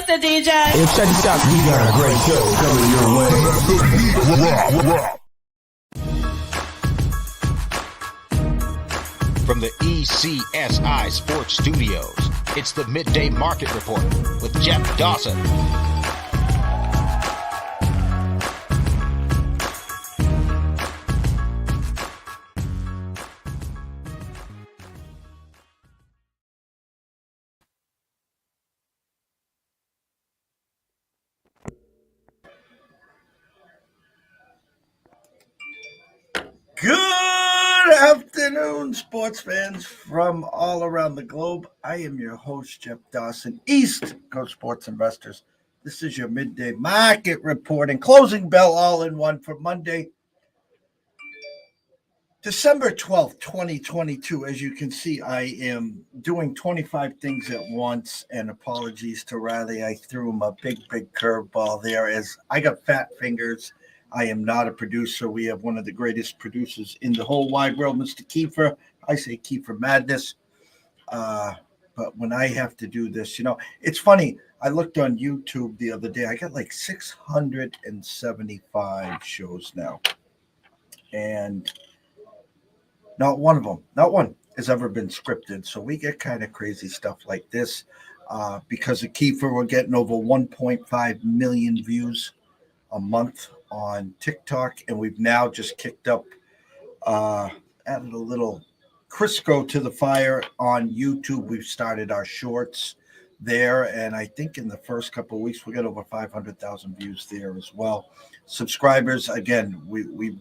Mr. DJ. Hey, check this out. We got a great show coming your way. From the ECSI Sports Studios, it's the Midday Market Report with Jeff Dawson. Good afternoon, sports fans from all around the globe. I am your host, Jeff Dawson, East Coast Sports Investors. This is your midday market report and closing bell all in one for Monday, December 12th, 2022. As you can see, I am doing 25 things at once, and apologies to Riley. I threw him a big curveball there as I got fat fingers. I am not a producer. We have one of the greatest producers in the whole wide world, Mr. Kiefer. I say Kiefer Madness. But when I have to do this, it's funny. I looked on YouTube the other day. I got like 675 shows now. And not one has ever been scripted. So we get kind of crazy stuff like this. Because of Kiefer, we're getting over 1.5 million views a month on TikTok, and we've now just kicked up, added a little Crisco to the fire on YouTube. We've started our shorts there, and I think in the first couple of weeks we got over 500,000 views there as well. Subscribers, again, we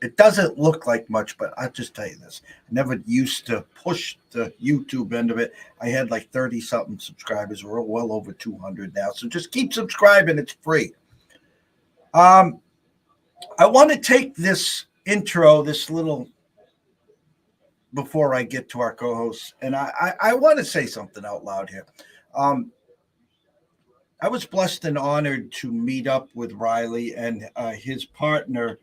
it doesn't look like much, but I'll just tell you this. I never used to push the YouTube end of it. I had like 30-something subscribers. We're well over 200 now, so just keep subscribing. It's free. I want to take this intro, this little, before I get to our co-hosts, and I want to say something out loud here. I was blessed and honored to meet up with Riley and his partner,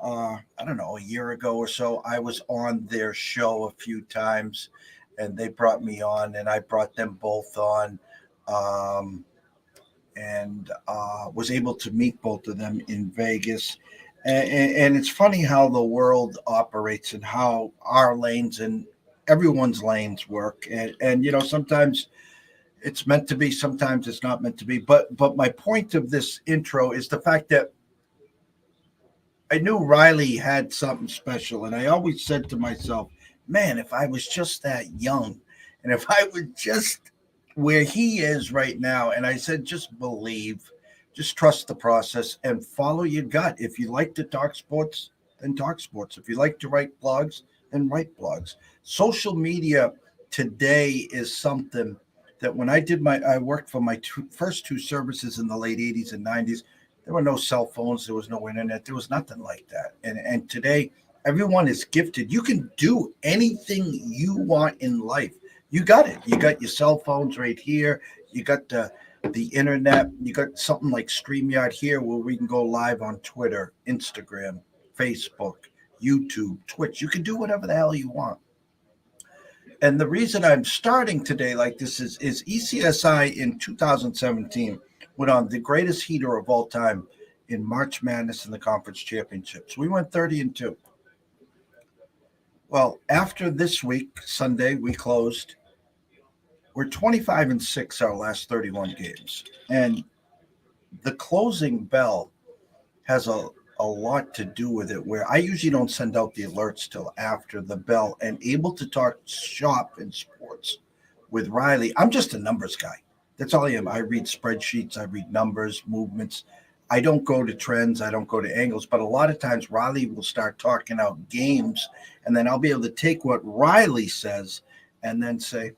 I don't know, a year ago or so. I was on their show a few times, and they brought me on, and I brought them both on. And was able to meet both of them in Vegas. And it's funny how the world operates and how our lanes and everyone's lanes work. And sometimes it's meant to be, sometimes it's not meant to be. But my point of this intro is the fact that I knew Riley had something special. And I always said to myself, man, if I was just that young, and if I was just where he is right now. And I said, just believe, just trust the process and follow your gut. If you like to talk sports, then talk sports. If you like to write blogs, then write blogs. Social media today is something that when I worked for my first two services in the late 80s and 90s, there were no cell phones. There was no internet. There was nothing like that. And today, everyone is gifted. You can do anything you want in life. You got it. You got your cell phones right here. You got the internet. You got something like StreamYard here where we can go live on Twitter, Instagram, Facebook, YouTube, Twitch. You can do whatever the hell you want. And the reason I'm starting today like this is ECSI in 2017 went on the greatest heater of all time in March Madness and the Conference Championships. We went 30-2. Well, after this week, Sunday, we closed. We're 25-6 our last 31 games. And the closing bell has a lot to do with it, where I usually don't send out the alerts till after the bell, and able to talk shop in sports with Riley. I'm just a numbers guy. That's all I am. I read spreadsheets. I read numbers, movements. I don't go to trends. I don't go to angles. But a lot of times Riley will start talking out games, and then I'll be able to take what Riley says and then say,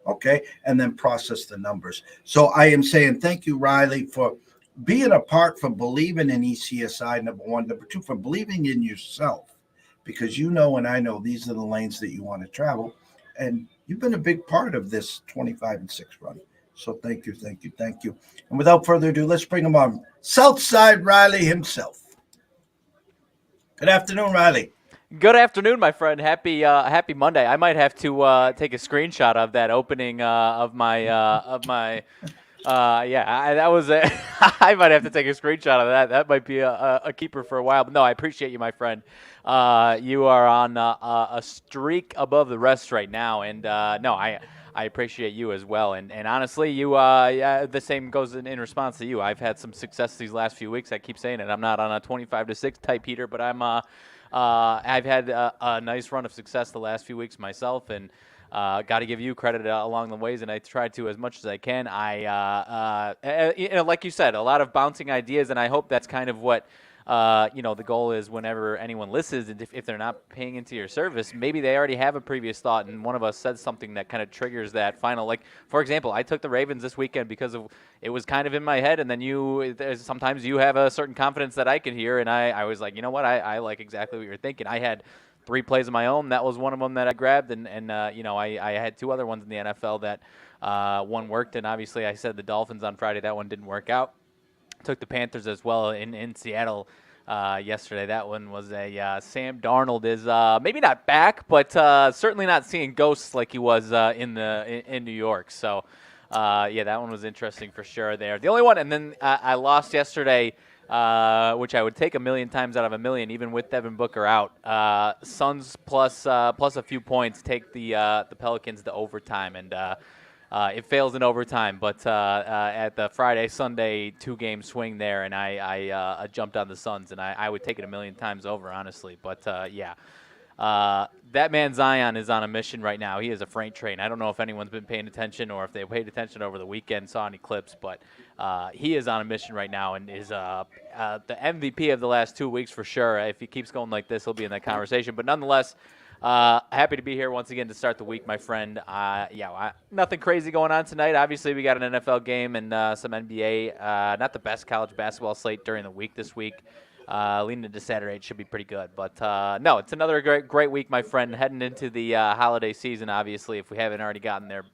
okay, and then process the numbers. So I am saying thank you, Riley, for being a part, for believing in ECSI, number one. Number two, for believing in yourself, because you know and I know these are the lanes that you want to travel. And you've been a big part of this 25-6 run. So thank you. And without further ado, let's bring him on. Southside Riley himself. Good afternoon, Riley. Good afternoon, my friend. Happy Monday. I might have to take a screenshot of that opening that was a I might have to take a screenshot of that. That might be a keeper for a while. But no, I appreciate you, my friend. You are on a streak above the rest right now, and no, I appreciate you as well. And honestly, the same goes in response to you. I've had some success these last few weeks. I keep saying it. I'm not on a 25-6 type heater, but I've had a nice run of success the last few weeks myself, and got to give you credit along the ways, and I try to as much as I can. Like you said, a lot of bouncing ideas, and I hope that's kind of what the goal is whenever anyone listens, and if they're not paying into your service, maybe they already have a previous thought, and one of us says something that kind of triggers that final. Like, for example, I took the Ravens this weekend because of it was kind of in my head, and then sometimes you have a certain confidence that I can hear, and I was like, you know what, I like exactly what you're thinking. I had 3 plays of my own. That was one of them that I grabbed, and I had 2 other ones in the NFL that one worked, and obviously I said the Dolphins on Friday. That one didn't work out. Took the Panthers as well in Seattle yesterday. That one was a Sam Darnold is maybe not back, but certainly not seeing ghosts like he was in New York. So that one was interesting for sure there. The only one, and then I lost yesterday, which I would take a million times out of a million, even with Devin Booker out. Suns plus a few points take the Pelicans to overtime, and it fails in overtime, but at the Friday-Sunday 2-game swing there, and I jumped on the Suns, and I would take it a million times over, honestly. But, that man Zion is on a mission right now. He is a freight train. I don't know if anyone's been paying attention or if they paid attention over the weekend, saw any clips, but he is on a mission right now and is the MVP of the last 2 weeks for sure. If he keeps going like this, he'll be in that conversation. But nonetheless, happy to be here once again to start the week, my friend. Nothing crazy going on tonight. Obviously, we got an NFL game and some NBA. Not the best college basketball slate during the week this week. Leaning into Saturday, it should be pretty good. But, no, it's another great week, my friend, heading into the holiday season, obviously, if we haven't already gotten there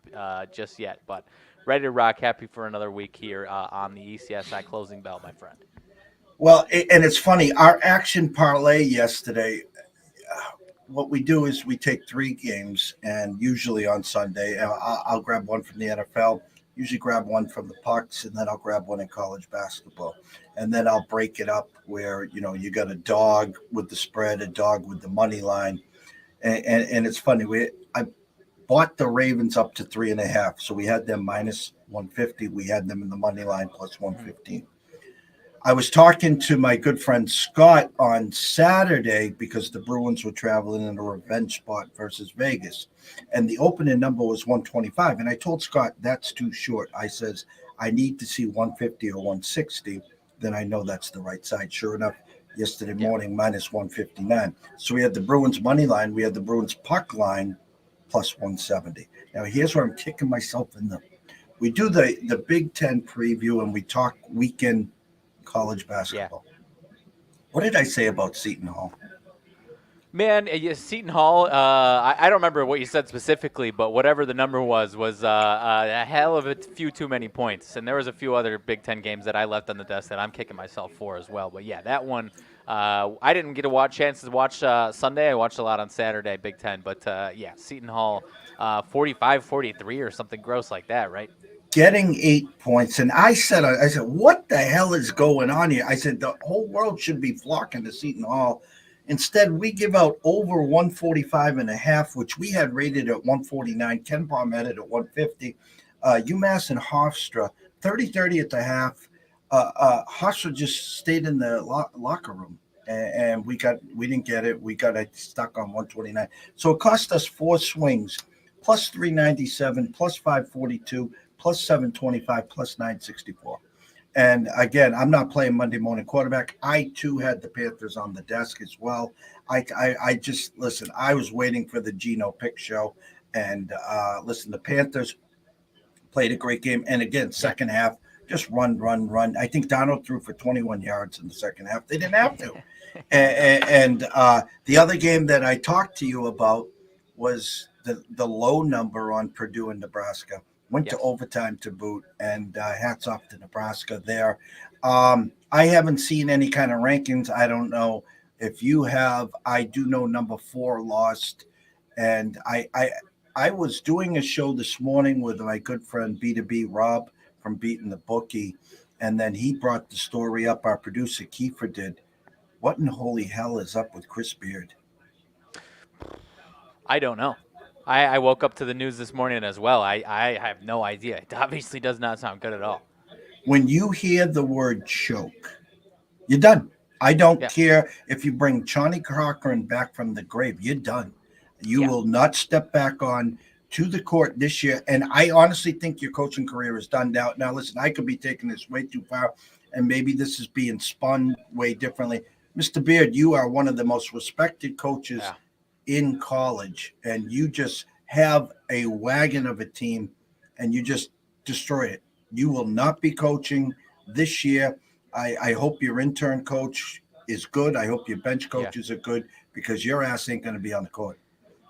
just yet. But ready to rock. Happy for another week here on the ECSI closing bell, my friend. Well, and it's funny. Our action parlay yesterday, what we do is we take 3 games, and usually on Sunday, I'll grab one from the NFL, usually grab one from the Pucks, and then I'll grab one in college basketball. And then I'll break it up where, you got a dog with the spread, a dog with the money line. And it's funny. I bought the Ravens up to 3.5. So we had them minus 150. We had them in the money line plus 115. I was talking to my good friend Scott on Saturday because the Bruins were traveling in a revenge spot versus Vegas. And the opening number was 125. And I told Scott, that's too short. I says, I need to see 150 or 160. Then I know that's the right side. Sure enough, yesterday morning, minus 159. So we had the Bruins money line. We had the Bruins puck line plus 170. Now, here's where I'm kicking myself in the – we do the Big Ten preview, and we talk weekend college basketball. Yeah. What did I say about Seton Hall? Man, Seton Hall, I don't remember what you said specifically, but whatever the number was a hell of a few too many points. And there was a few other Big Ten games that I left on the desk that I'm kicking myself for as well. But, yeah, that one, I didn't get a chance to watch Sunday. I watched a lot on Saturday, Big Ten. But, Seton Hall, 45-43 or something gross like that, right? Getting 8 points. And I said, what the hell is going on here? I said, the whole world should be flocking to Seton Hall. Instead, we give out over 145.5, which we had rated at 149. Ken Palm had it at 150. UMass and Hofstra, 30-30 at the half. Hofstra just stayed in the locker room, and we didn't get it. We got it stuck on 129. So it cost us 4 swings, plus 397, plus 542, plus 725, plus 964. And again, I'm not playing Monday morning quarterback. I too had the Panthers on the desk as well. I just listen. I was waiting for the Geno pick show, and listen. The Panthers played a great game, and again, second half, just run. I think Donald threw for 21 yards in the second half. They didn't have to. and the other game that I talked to you about was the low number on Purdue and Nebraska. Went to overtime to boot, and hats off to Nebraska there. I haven't seen any kind of rankings. I don't know If you have, I do know number 4 lost, and I was doing a show this morning with my good friend B2B Rob from Beating the Bookie, and then he brought the story up. Our producer Kiefer did. What in holy hell is up with Chris Beard? I don't know. I woke up to the news this morning as well. I have no idea. It obviously does not sound good at all. When you hear the word choke, you're done. I don't Yeah. care if you bring Johnny Cochran back from the grave. You're done. You Yeah. will not step back on to the court this year. And I honestly think your coaching career is done now. Now, listen, I could be taking this way too far, and maybe this is being spun way differently. Mr. Beard, you are one of the most respected coaches Yeah. in college, and you just have a wagon of a team, and you just destroy it. You will not be coaching this year. I hope your intern coach is good. I hope your bench coaches are good, because your ass ain't going to be on the court.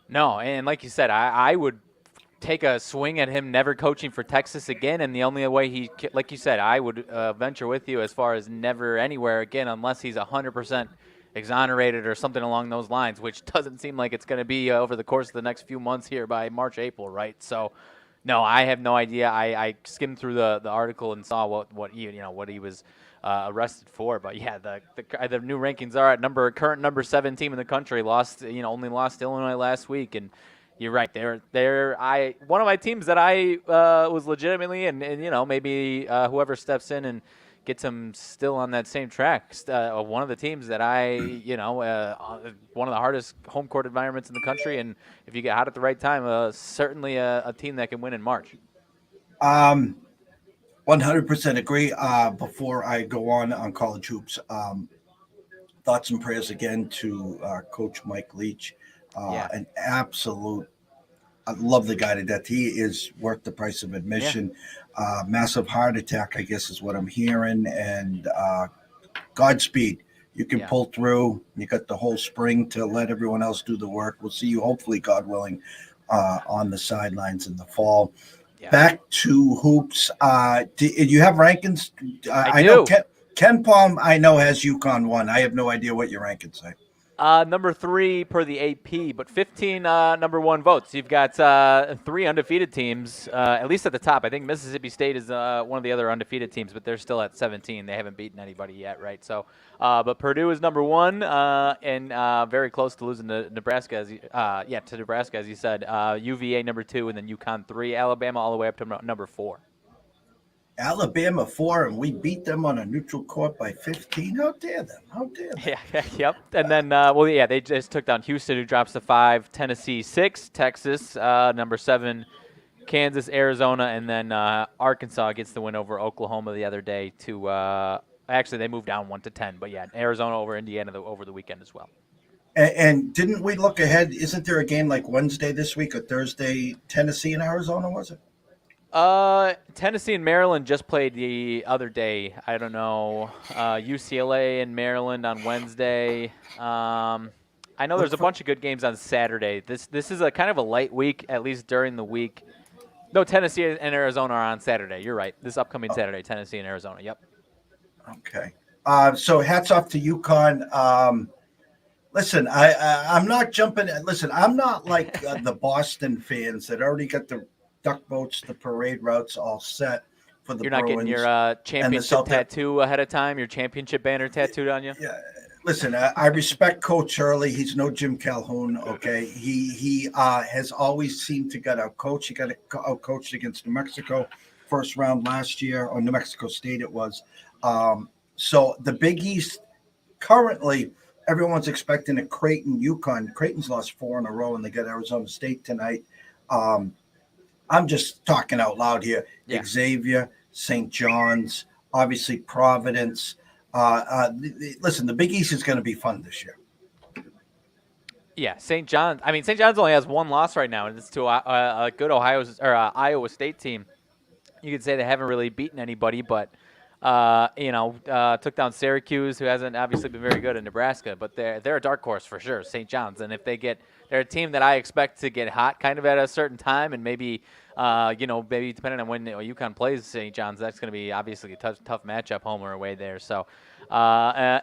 No, and like you said, I would take a swing at him never coaching for Texas again, and the only way like you said, I would venture with you as far as never anywhere again unless he's 100% exonerated or something along those lines, which doesn't seem like it's going to be over the course of the next few months here by March, April, right? So, no, I have no idea. I skimmed through the article and saw what he was arrested for, but yeah, the new rankings are at current number 7 team in the country. Only lost Illinois last week, and you're right. They're one of my teams that I was legitimately and maybe whoever steps in and gets them still on that same track. One of the teams that one of the hardest home court environments in the country, and if you get hot at the right time, certainly a team that can win in March. 100% agree. Before I go on college hoops, thoughts and prayers again to Coach Mike Leach. An absolute, I love the guy to death. He is worth the price of admission. Massive heart attack, I guess, is what I'm hearing. And Godspeed. You can pull through. You got the whole spring to let everyone else do the work. We'll see you, hopefully, God willing, on the sidelines in the fall. Yeah. Back to hoops. Do you have rankings? I know do. Ken Palm, I know, has UConn 1. I have no idea what your rankings say. Number 3 per the AP, but 15 number 1 votes. You've got 3 undefeated teams, at least at the top. I think Mississippi State is one of the other undefeated teams, but they're still at 17. They haven't beaten anybody yet, right? So, but Purdue is number 1 and very close to losing to Nebraska, to Nebraska, as you said. UVA number 2, and then UConn 3. Alabama all the way up to number 4. Alabama 4, and we beat them on a neutral court by 15. How dare them? How dare them? Yeah, yep. And then, they just took down Houston, who drops to 5. Tennessee 6. Texas number 7. Kansas, Arizona, and then Arkansas gets the win over Oklahoma the other day. Actually, they moved down 1 to 10, but yeah, Arizona over Indiana over the weekend as well. And didn't we look ahead? Isn't there a game like Wednesday this week or Thursday? Tennessee and Arizona, was it? Tennessee and Maryland just played the other day. I don't know. UCLA and Maryland on Wednesday. I know there's a bunch of good games on Saturday. This is a kind of a light week, at least during the week. No, Tennessee and Arizona are on Saturday. You're right. This upcoming Saturday, Tennessee and Arizona. Yep. Okay. So hats off to UConn. Listen, I'm not jumping. Listen, I'm not like the Boston fans that already got the duck boats, the parade routes all set for the Bruins. You're not getting your championship tattoo ahead of time, your championship banner tattooed on you? Yeah. Listen, I respect Coach Hurley. He's no Jim Calhoun, okay? He has always seemed to get out-coached. He got out-coached against New Mexico first round last year, or New Mexico State it was. So the Big East, currently, everyone's expecting a Creighton-UConn. Creighton's lost 4 in a row, and they got Arizona State tonight. I'm just talking out loud here. Yeah. Xavier, St. John's, obviously Providence. Listen, the Big East is going to be fun this year. Yeah, St. John's. I mean, St. John's only has 1 loss right now, and it's to a good Iowa State team. You could say they haven't really beaten anybody, but took down Syracuse, who hasn't obviously been very good in Nebraska, but they're a dark horse for sure, St. John's. And if they're a team that I expect to get hot kind of at a certain time, and maybe depending on when UConn plays St. John's, that's going to be obviously a tough matchup, home or away there. So, I'm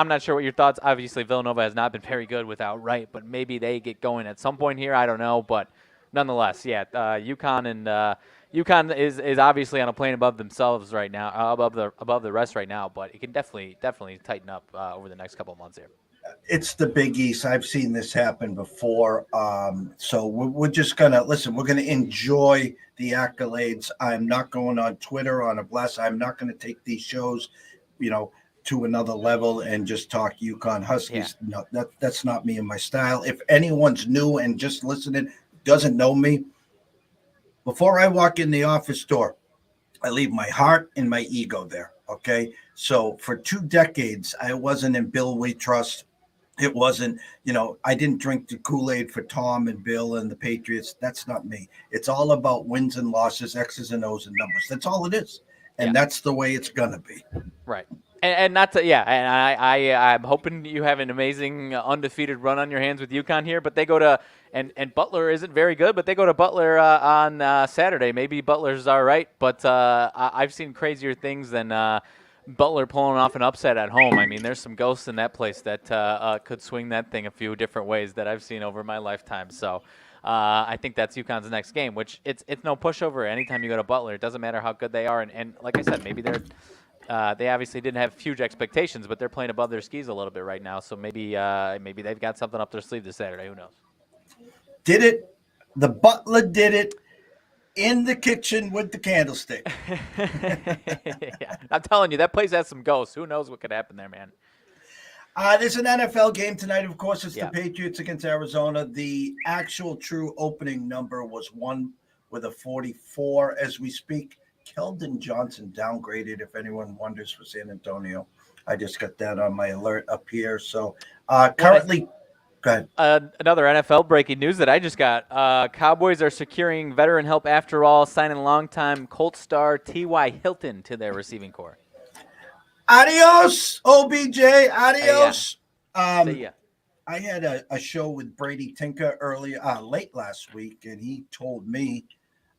not sure what your thoughts. Obviously, Villanova has not been very good without Wright, but maybe they get going at some point here. I don't know, but nonetheless, UConn is obviously on a plane above themselves right now, above the rest right now, but it can definitely tighten up over the next couple of months here. It's the Big East. I've seen this happen before. So we're just gonna listen. We're gonna enjoy the accolades. I'm not going on Twitter on a bless. I'm not going to take these shows, to another level and just talk UConn Huskies. Yeah. No, that's not me and my style. If anyone's new and just listening, doesn't know me, before I walk in the office door, I leave my heart and my ego there. Okay. So for 2 decades, I wasn't in Bill We Trust. It wasn't, I didn't drink the Kool-Aid for Tom and Bill and the Patriots. That's not me. It's all about wins and losses, X's and O's and numbers. That's all it is. And that's the way it's going to be. Right. And not to, I'm hoping you have an amazing undefeated run on your hands with UConn here, but they go to, and Butler isn't very good, but they go to Butler on Saturday. Maybe Butler's all right, but I've seen crazier things than Butler pulling off an upset at home. I mean, there's some ghosts in that place that could swing that thing a few different ways that I've seen over my lifetime. So I think that's UConn's next game, which it's no pushover. Anytime you go to Butler, it doesn't matter how good they are. And like I said, maybe they obviously didn't have huge expectations, but they're playing above their skis a little bit right now. So maybe they've got something up their sleeve this Saturday. Who knows? Did it? The Butler did it in the kitchen with the candlestick. Yeah. I'm telling you, that place has some ghosts. Who knows what could happen there, man? There's an NFL game tonight. Of course, it's the Patriots against Arizona. The actual true opening number was 1 with a 44 as we speak. Keldon Johnson downgraded, if anyone wonders, for San Antonio. I just got that on my alert up here. So currently, go ahead. Another NFL breaking news that I just got. Cowboys are securing veteran help after all, signing longtime Colts star T.Y. Hilton to their receiving corps. Adios, OBJ. Adios. See ya. I had a show with Brady Tinker late last week, and he told me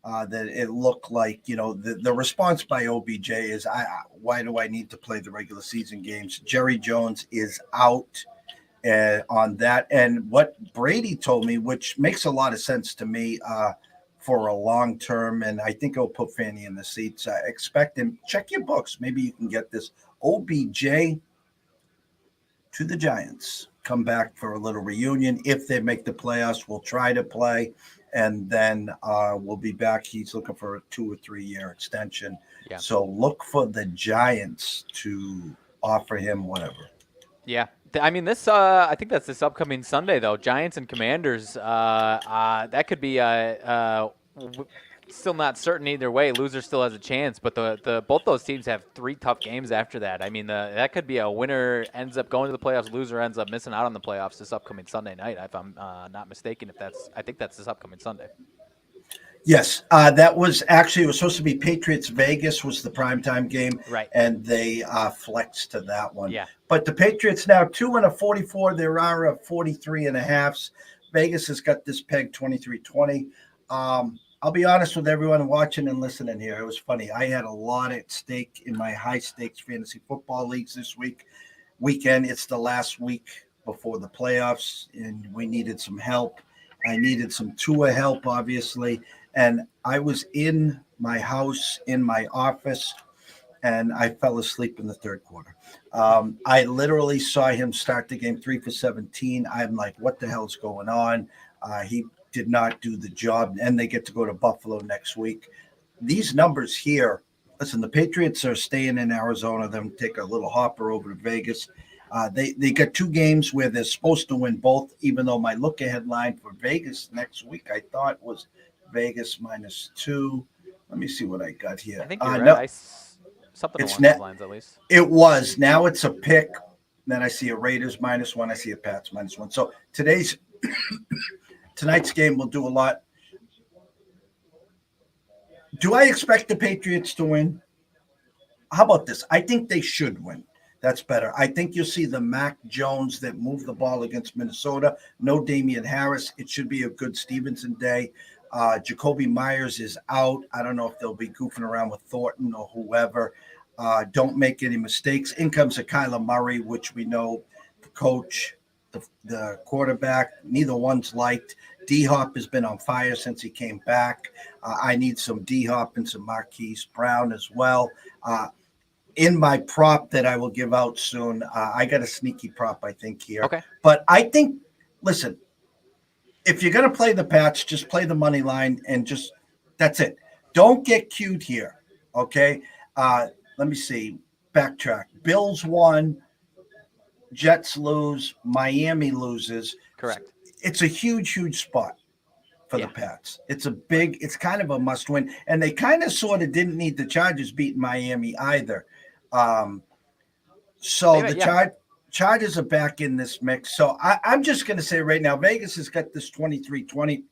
that it looked like, the response by OBJ is, why do I need to play the regular season games? Jerry Jones is out on that. And what Brady told me, which makes a lot of sense to me for a long term, and I think it'll put Fanny in the seats. Expect him. Check your books. Maybe you can get this. OBJ to the Giants. Come back for a little reunion. If they make the playoffs, we'll try to play. And then we'll be back. He's looking for a 2 or 3 year extension. Yeah. So look for the Giants to offer him whatever. Yeah. I mean, I think that's this upcoming Sunday, though. Giants and Commanders. That could be still not certain either way. Loser still has a chance, but both those teams have 3 tough games after that. I mean, that could be a winner ends up going to the playoffs, loser ends up missing out on the playoffs this upcoming Sunday night, if I'm not mistaken. I think that's this upcoming Sunday. Yes, that was actually, it was supposed to be Patriots Vegas was the primetime game, right? And they flexed to that one. Yeah. But the Patriots now 2 and a 44. There are a 43 and a halves. Vegas has got this peg 23-20. I'll be honest with everyone watching and listening here. It was funny. I had a lot at stake in my high stakes fantasy football leagues this weekend. It's the last week before the playoffs, and we needed some help. I needed some Tua help, obviously. And I was in my house, in my office, and I fell asleep in the third quarter. I literally saw him start the game 3 for 17. I'm like, what the hell's going on? He did not do the job, and they get to go to Buffalo next week. These numbers here, listen, the Patriots are staying in Arizona. Them take a little hopper over to Vegas. They got 2 games where they're supposed to win both, even though my look-ahead line for Vegas next week I thought was Vegas -2. Let me see what I got here. I think you're right. Something along those lines, at least. It was. Now it's a pick. Then I see a Raiders -1. I see a Pats -1. So tonight's game will do a lot. Do I expect the Patriots to win? how about this? I think they should win. That's better. I think you'll see the Mac Jones that moved the ball against Minnesota. No Damian Harris. It should be a good Stevenson day. Jacoby Myers is out. I don't know if they'll be goofing around with Thornton or whoever. Don't make any mistakes. In comes a Kyler Murray, which we know the coach, the quarterback, neither one's liked. D-Hop has been on fire since he came back. I need some D-Hop and some Marquise Brown as well. In my prop that I will give out soon, I got a sneaky prop, I think, here. Okay. But I think, listen, if you're going to play the Pats, just play the money line and just that's it. Don't get cute here, okay? Let me see. Backtrack. Bills won. Jets lose. Miami loses. Correct. It's a huge, huge spot for the Pats. It's kind of a must win. And they kind of sort of didn't need the Chargers beating Miami either. Chargers are back in this mix. So I'm just going to say right now, Vegas has got this 23-20.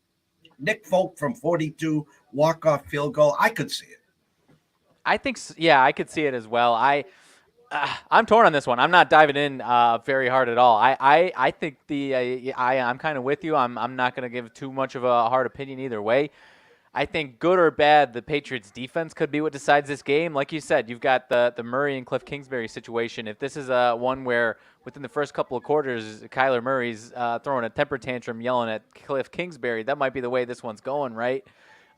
Nick Folk from 42, walk-off field goal. I could see it. I think, I could see it as well. I'm torn on this one. I'm not diving in very hard at all. I think I'm kind of with you. I'm not going to give too much of a hard opinion either way. I think good or bad, the Patriots' defense could be what decides this game. Like you said, you've got the Murray and Cliff Kingsbury situation. If this is one where within the first couple of quarters, Kyler Murray's throwing a temper tantrum, yelling at Cliff Kingsbury, that might be the way this one's going, right?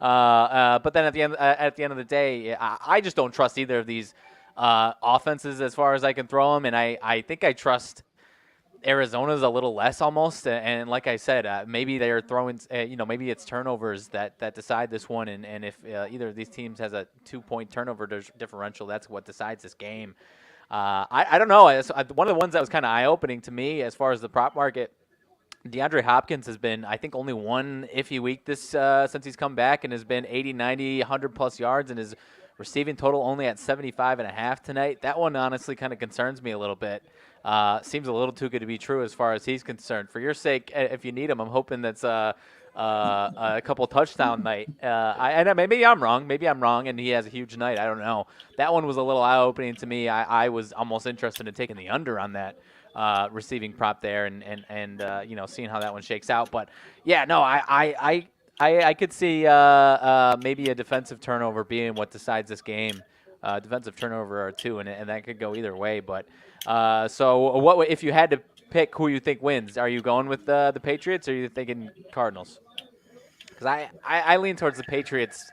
But then at the end of the day, I just don't trust either of these offenses as far as I can throw them, and I think I trust Arizona's a little less almost, and like I said, maybe they're throwing, maybe it's turnovers that decide this one, and if either of these teams has a 2-point turnover differential, that's what decides this game. I don't know. One of the ones that was kind of eye-opening to me as far as the prop market, DeAndre Hopkins has been, I think, only one iffy week since he's come back, and has been 80, 90, 100-plus yards, and his receiving total only at 75.5 tonight. That one honestly kind of concerns me a little bit. Seems a little too good to be true as far as he's concerned. For your sake, if you need him, I'm hoping that's a couple touchdown night. Maybe I'm wrong, and he has a huge night. I don't know. That one was a little eye-opening to me. I was almost interested in taking the under on that receiving prop there, and seeing how that one shakes out. But yeah, no, I could see maybe a defensive turnover being what decides this game. Defensive turnover or two, and that could go either way. But so what if you had to pick who you think wins? Are you going with the Patriots, or are you thinking Cardinals? Because I lean towards the Patriots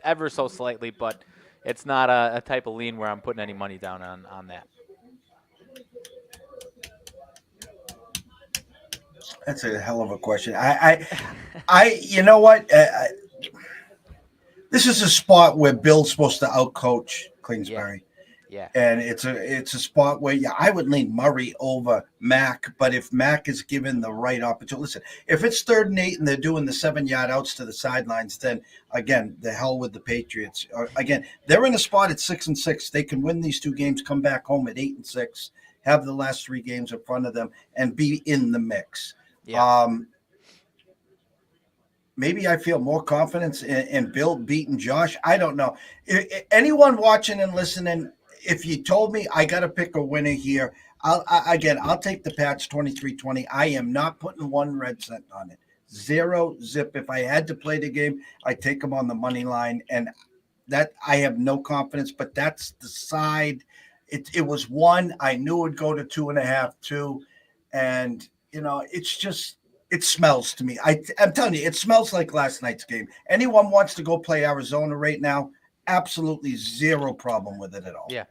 ever so slightly, but it's not a type of lean where I'm putting any money down on that. That's a hell of a question. You know what? This is a spot where Bill's supposed to outcoach Kingsbury. Yeah. And it's a spot where I would lean Murray over Mac, but if Mac is given the right opportunity, listen, if it's 3rd and 8 and they're doing the 7-yard outs to the sidelines, then again, the hell with the Patriots. Again, they're in a spot at 6-6. They can win these 2 games, come back home at 8-6, have the last 3 games in front of them, and be in the mix. Yeah. Maybe I feel more confidence in Bill beating Josh. I don't know. Anyone watching and listening, if you told me I got to pick a winner here, I'll take the Pats 23-20. I am not putting 1 red cent on it. 0 zip. If I had to play the game, I take them on the money line, and that I have no confidence. But that's the side. It was 1. I knew it would go to 2.5, 2, and it's just. It smells to me. I'm telling you, it smells like last night's game. Anyone wants to go play Arizona right now, absolutely 0 problem with it at all. Yeah.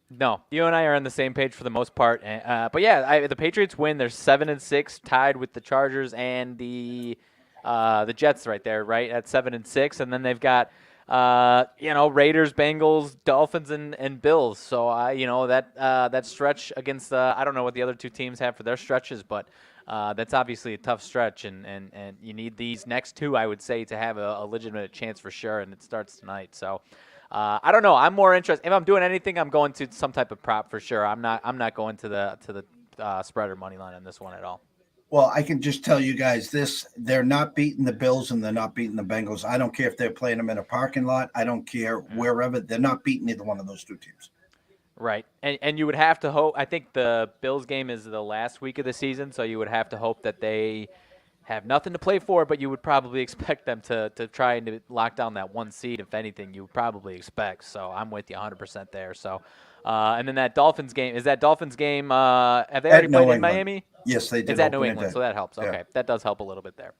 No, you and I are on the same page for the most part. But yeah, the Patriots win. They're 7-6, tied with the Chargers and the Jets right there, right at 7-6, and then they've got Raiders, Bengals, Dolphins, and Bills. So that stretch against I don't know what the other 2 teams have for their stretches, but. That's obviously a tough stretch, and you need these next 2, I would say, to have a legitimate chance for sure, and it starts tonight. So I don't know. I'm more interested. If I'm doing anything, I'm going to some type of prop for sure. I'm not going to the spread or money line on this one at all. Well, I can just tell you guys this. They're not beating the Bills, and they're not beating the Bengals. I don't care if they're playing them in a parking lot. I don't care wherever. They're not beating either one of those 2 teams. Right. And you would have to hope. I think the Bills game is the last week of the season, so you would have to hope that they have nothing to play for, but you would probably expect them to try and to lock down that one seed, if anything, you would probably expect. So I'm with you 100% there. So, and then that Dolphins game, is that Dolphins game, have they already At played New in England. Miami? Yes, they did. It's at New Open it England, day. so that helps. Yeah. Okay, that does help a little bit there.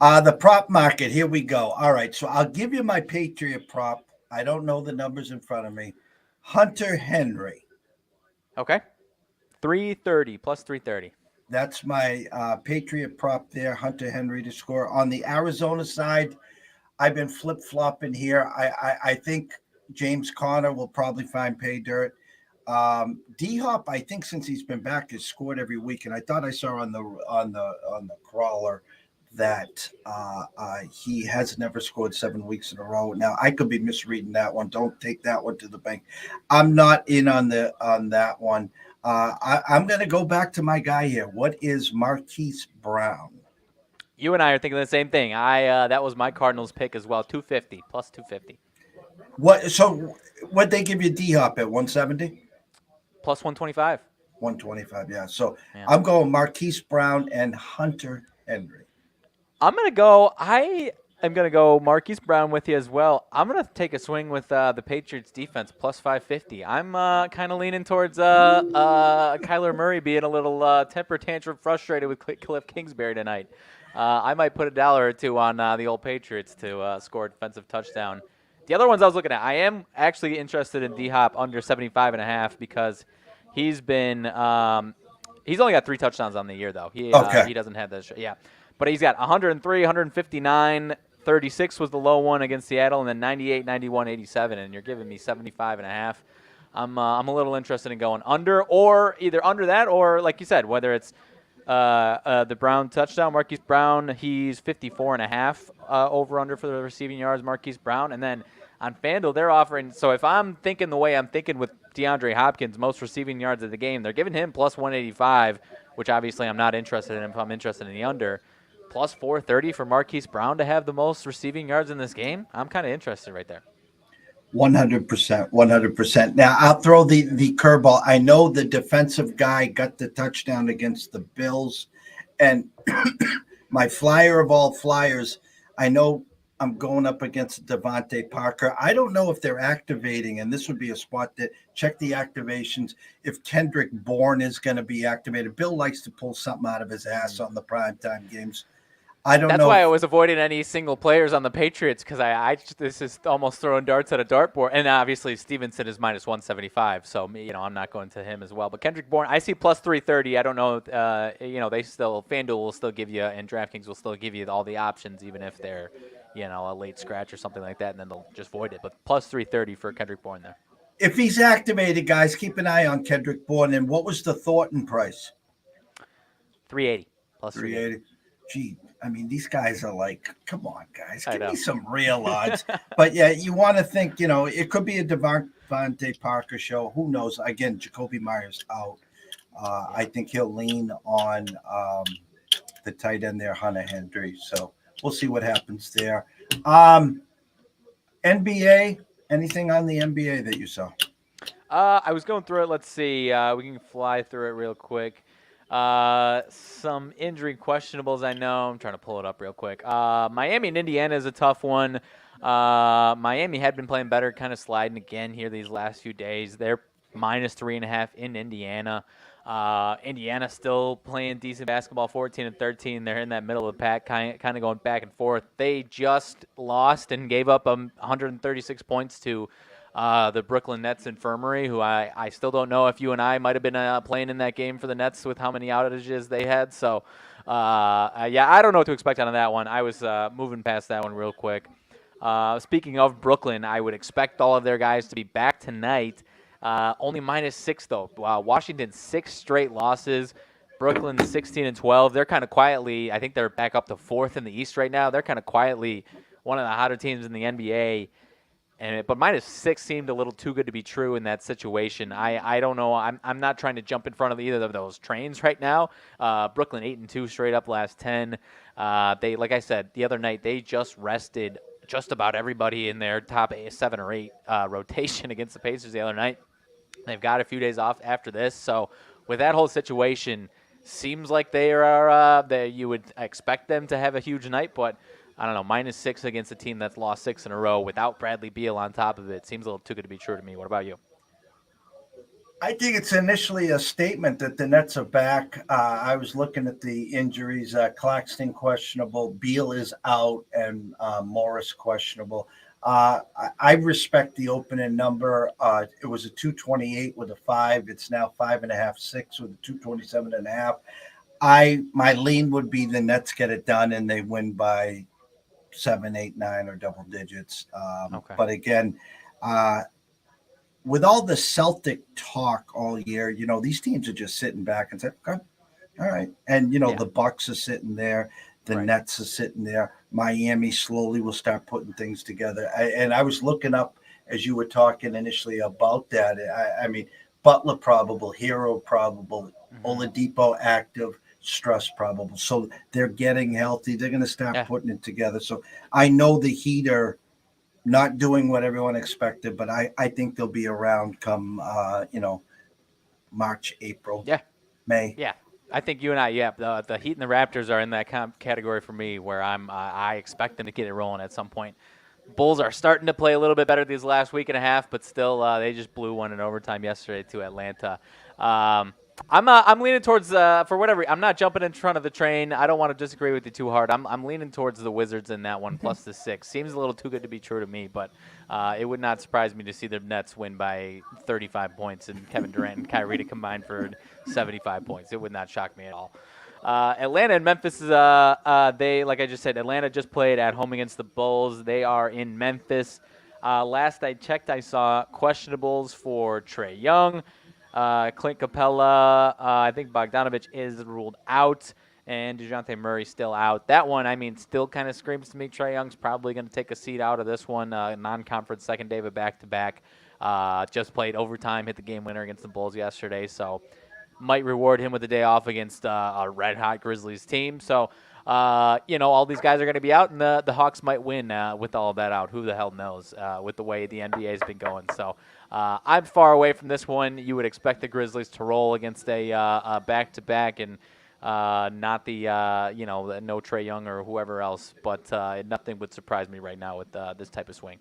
The prop market, here we go. All right, so I'll give you my Patriot prop. I don't know the numbers in front of me. Hunter Henry. Okay. 330 plus 330. That's my Patriot prop there, Hunter Henry to score. On the Arizona side, I've been flip-flopping here. I think James Conner will probably find pay dirt. D-Hop, I think since he's been back, has scored every week, and I thought I saw on the crawler that he has never scored 7 weeks in a row. Now I could be misreading that one. Don't take that one to the bank. I'm not in on that one. I'm going to go back to my guy here. What is Marquise Brown? You and I are thinking the same thing. That was my Cardinals pick as well. 250 plus 250 What? So what they give you D-Hop at 170? plus 125. 125, yeah. So Yeah. I'm going Marquise Brown and Hunter Henry. I am gonna go Marquise Brown with you as well. I'm gonna take a swing with the Patriots defense plus 550. I'm kind of leaning towards Kyler Murray being a little temper tantrum frustrated with Cliff Kingsbury tonight. I might put $1 or $2 on the old Patriots to score a defensive touchdown. The other ones I was looking at, I am actually interested in D-Hop under 75.5 because he's been he's only got 3 touchdowns on the year though. He doesn't have that. Yeah. But he's got 103, 159, 36 was the low one against Seattle, and then 98, 91, 87, and you're giving me 75.5. I'm a little interested in going under, or either under that, or like you said, whether it's the Brown touchdown, Marquise Brown, he's 54.5 over under for the receiving yards, Marquise Brown, and then on FanDuel they're offering. So if I'm thinking the way I'm thinking with DeAndre Hopkins, most receiving yards of the game, they're giving him plus 185, which obviously I'm not interested in. If I'm interested in the under. Plus 430 for Marquise Brown to have the most receiving yards in this game. I'm kind of interested right there. 100%, 100%. Now I'll throw the curveball. I know the defensive guy got the touchdown against the Bills, and my flyer of all flyers, I know I'm going up against Devontae Parker. I don't know if they're activating, and this would be a spot that check the activations. If Kendrick Bourne is going to be activated, Bill likes to pull something out of his ass on the primetime games. I don't know. That's why I was avoiding any single players on the Patriots because this is almost throwing darts at a dartboard. And obviously Stevenson is minus 175, so I'm not going to him as well. But Kendrick Bourne, I see plus 330. I don't know. They still FanDuel will still give you and DraftKings will still give you all the options, even if they're a late scratch or something like that, and then they'll just void it. But plus 330 for Kendrick Bourne there. If he's activated, guys, keep an eye on Kendrick Bourne. And what was the Thornton price? 380 plus 380. Gee, I mean, these guys are like, come on, guys, give me some real odds. But yeah, you want to think, it could be a Devontae Parker show. Who knows? Again, Jacoby Myers out. I think he'll lean on the tight end there, Hunter Henry. So we'll see what happens there. NBA, anything on the NBA that you saw? I was going through it. Let's see. We can fly through it real quick. Some injury questionables, I know. I'm trying to pull it up real quick. Miami and Indiana is a tough one. Miami had been playing better, kind of sliding again here these last few days. They're minus 3.5 in Indiana. Indiana still playing decent basketball, 14-13. They're in that middle of the pack, kind of going back and forth. They just lost and gave up 136 points to the Brooklyn Nets infirmary, who I still don't know if you and I might have been playing in that game for the Nets with how many outages they had. So, I don't know what to expect out of that one. I was moving past that one real quick. Speaking of Brooklyn, I would expect all of their guys to be back tonight. Only -6, though. Washington, 6 straight losses. Brooklyn, 16-12. They're kind of quietly, I think they're back up to 4th in the East right now. They're kind of quietly one of the hotter teams in the NBA. But -6 seemed a little too good to be true in that situation. I don't know. I'm not trying to jump in front of either of those trains right now. Brooklyn 8-2 straight up last 10. They, like I said the other night, they just rested just about everybody in their top 7 or 8 rotation against the Pacers the other night. They've got a few days off after this. So with that whole situation, seems like they are that you would expect them to have a huge night, but I don't know, -6 against a team that's lost 6 in a row without Bradley Beal on top of it seems a little too good to be true to me. What about you? I think it's initially a statement that the Nets are back. I was looking at the injuries. Claxton questionable, Beal is out, and Morris questionable. I respect the opening number. It was a 228 with a 5. It's now 5.5, 6 with a 227.5. My lean would be the Nets get it done and they win by 7, 8, 9 or double digits. Okay. But again, with all the Celtic talk all year, these teams are just sitting back and saying, okay, all right. And, Yeah. the Bucks are sitting there. The Right. Nets are sitting there. Miami slowly will start putting things together. And I was looking up as you were talking initially about that. I mean, Butler probable, Hero probable, Oladipo active, Struss probable. So they're getting healthy. They're going to start putting it together. So I know the Heat are not doing what everyone expected, but I think they'll be around come March, April, May. Yeah. I think you and I, the Heat and the Raptors are in that category for me where I expect them to get it rolling at some point. Bulls are starting to play a little bit better these last week and a half, but still they just blew one in overtime yesterday to Atlanta. I'm leaning towards for whatever. I'm not jumping in front of the train. I don't want to disagree with you too hard. I'm leaning towards the Wizards in that one plus the 6. Seems a little too good to be true to me, but it would not surprise me to see the Nets win by 35 points and Kevin Durant and Kyrie to combine for 75 points. It would not shock me at all. Atlanta and Memphis is they, like I just said, Atlanta just played at home against the Bulls. They are in Memphis. Last I checked, I saw questionables for Trae Young. Clint Capella, I think Bogdanovich is ruled out, and DeJounte Murray still out. That one, I mean, still kind of screams to me Trae Young's probably going to take a seat out of this one. Non-conference second day of a back-to-back. Just played overtime, hit the game winner against the Bulls yesterday, so might reward him with a day off against a red-hot Grizzlies team. So, all these guys are going to be out, and the Hawks might win with all of that out. Who the hell knows with the way the NBA has been going. So I'm far away from this one. You would expect the Grizzlies to roll against a back-to-back and not the no Trae Young or whoever else. But nothing would surprise me right now with this type of swing.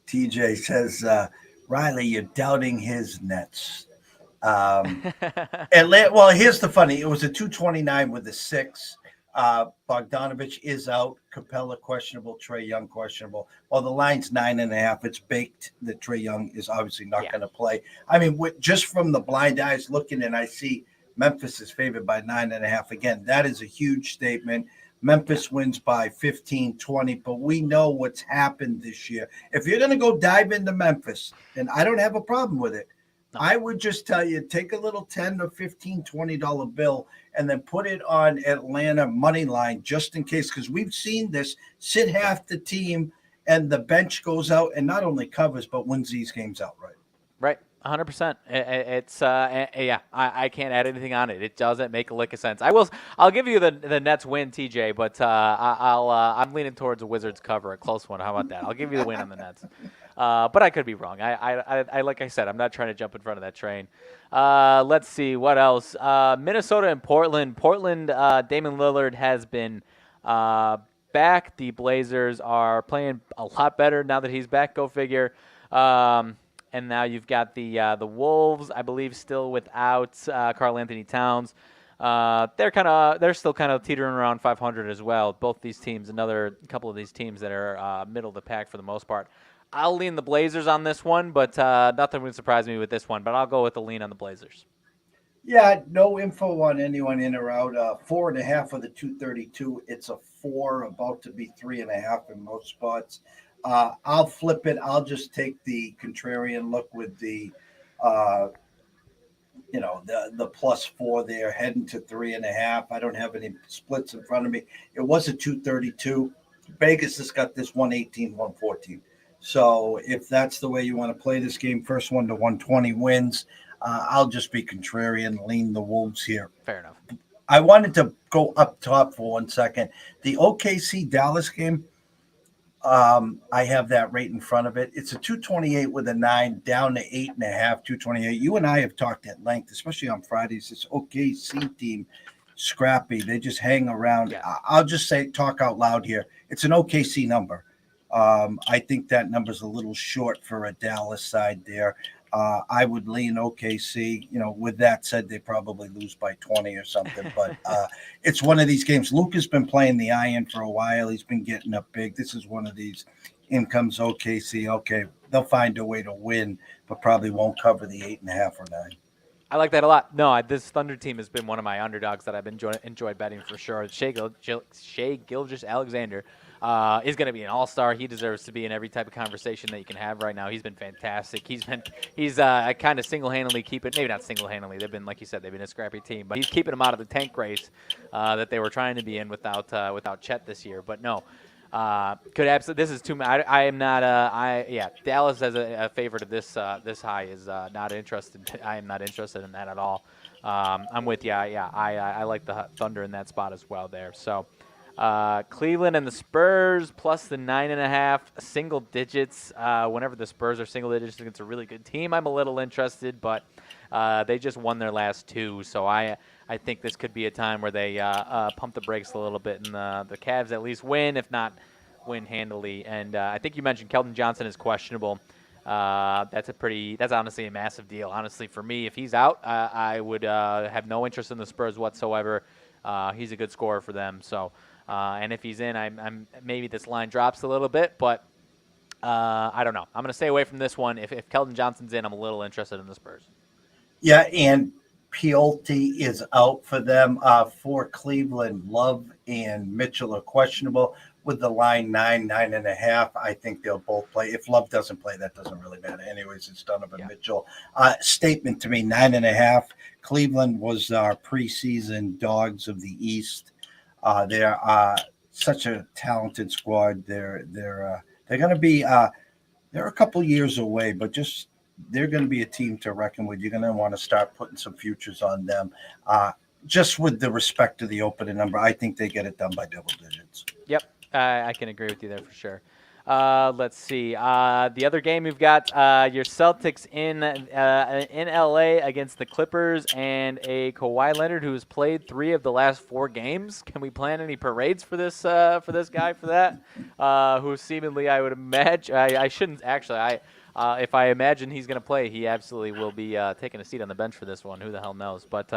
TJ says, Riley, you're doubting his Nets. Well, here's the funny. It was a 229 with a 6. Bogdanovich is out. Capella questionable. Trae Young questionable. Well, the line's 9.5. It's baked that Trae Young is obviously not going to play. I mean, just from the blind eyes looking, and I see Memphis is favored by 9.5. Again, that is a huge statement. Memphis wins by 15, 20, but we know what's happened this year. If you're going to go dive into Memphis, and I don't have a problem with it, I would just tell you, take a little $10 or $15, $20 bill and then put it on Atlanta money line just in case, because we've seen this, sit half the team and the bench goes out and not only covers but wins these games outright. Right. 100%. It's I can't add anything on it. It doesn't make a lick of sense. I'll give you the Nets win, TJ, but I'm leaning towards a Wizards cover, a close one. How about that? I'll give you the win on the Nets. But I could be wrong. I like I said, I'm not trying to jump in front of that train. Let's see what else. Minnesota and Portland. Portland, Damian Lillard has been back. The Blazers are playing a lot better now that he's back. Go figure. And now you've got the Wolves, I believe, still without Karl Anthony Towns. They're still kind of teetering around 500 as well. Both these teams, another couple of these teams that are middle of the pack for the most part. I'll lean the Blazers on this one, but nothing would surprise me with this one. But I'll go with the lean on the Blazers. Yeah, no info on anyone in or out. 4.5 of the 232. It's a 4, about to be 3.5 in most spots. I'll flip it. I'll just take the contrarian look with the +4 there, heading to 3.5. I don't have any splits in front of me. It was a 232. Vegas has got this 118, 114. So if that's the way you want to play this game, first one to 120 wins. I'll just be contrarian, lean the Wolves here. Fair enough. I wanted to go up top for 1 second. The OKC Dallas game, I have that right in front of it. It's a 228 with a 9 down to 8.5, 228. You and I have talked at length, especially on Fridays. This OKC team, scrappy. They just hang around. Yes. I'll just say, talk out loud here. It's an OKC number. I think that number's a little short for a Dallas side there. I would lean OKC. With that said, they probably lose by 20 or something. But it's one of these games. Luke has been playing the iron for a while. He's been getting up big. This is one of these. In comes OKC. Okay, they'll find a way to win, but probably won't cover the 8.5 or 9. I like that a lot. No, this Thunder team has been one of my underdogs that I've enjoyed betting for sure. Shea Gilgeous-Alexander is going to be an all-star. He deserves to be in every type of conversation that you can have right now. He's been fantastic. He's kind of single-handedly keeping, maybe not single-handedly. They've been, like you said, they've been a scrappy team, but he's keeping them out of the tank race that they were trying to be in without Chet this year. But no. Could absolutely. This is too. I am not. Dallas as a favorite of this high is not interested. I am not interested in that at all. I'm with you. I like the Thunder in that spot as well there. So, Cleveland and the Spurs plus the 9.5 single digits. Whenever the Spurs are single digits against a really good team, I'm a little interested, but they just won their last two, so I think this could be a time where they pump the brakes a little bit, and the Cavs at least win, if not win handily. And I think you mentioned Keldon Johnson is questionable. That's honestly a massive deal. Honestly, for me, if he's out, I would have no interest in the Spurs whatsoever. He's a good scorer for them. So, and if he's in, I'm maybe this line drops a little bit, but I don't know. I'm going to stay away from this one. If Keldon Johnson's in, I'm a little interested in the Spurs. Yeah, and Piolti is out for them. For Cleveland, Love and Mitchell are questionable. With the line 9.5, I think they'll both play. If Love doesn't play, that doesn't really matter. Anyways, it's Donovan Mitchell. Statement to me, 9.5. Cleveland was our preseason dogs of the East. They're such a talented squad. They're going to be they're a couple years away, but they're going to be a team to reckon with. You're going to want to start putting some futures on them. Just with the respect to the opening number, I think they get it done by double digits. Yep, I can agree with you there for sure. Let's see. The other game you've got your Celtics in LA against the Clippers and a Kawhi Leonard who has played 3 of the last 4 games. Can we plan any parades for this guy for that? Who seemingly, I would imagine, I shouldn't actually. If I imagine he's going to play, he absolutely will be taking a seat on the bench for this one. Who the hell knows? But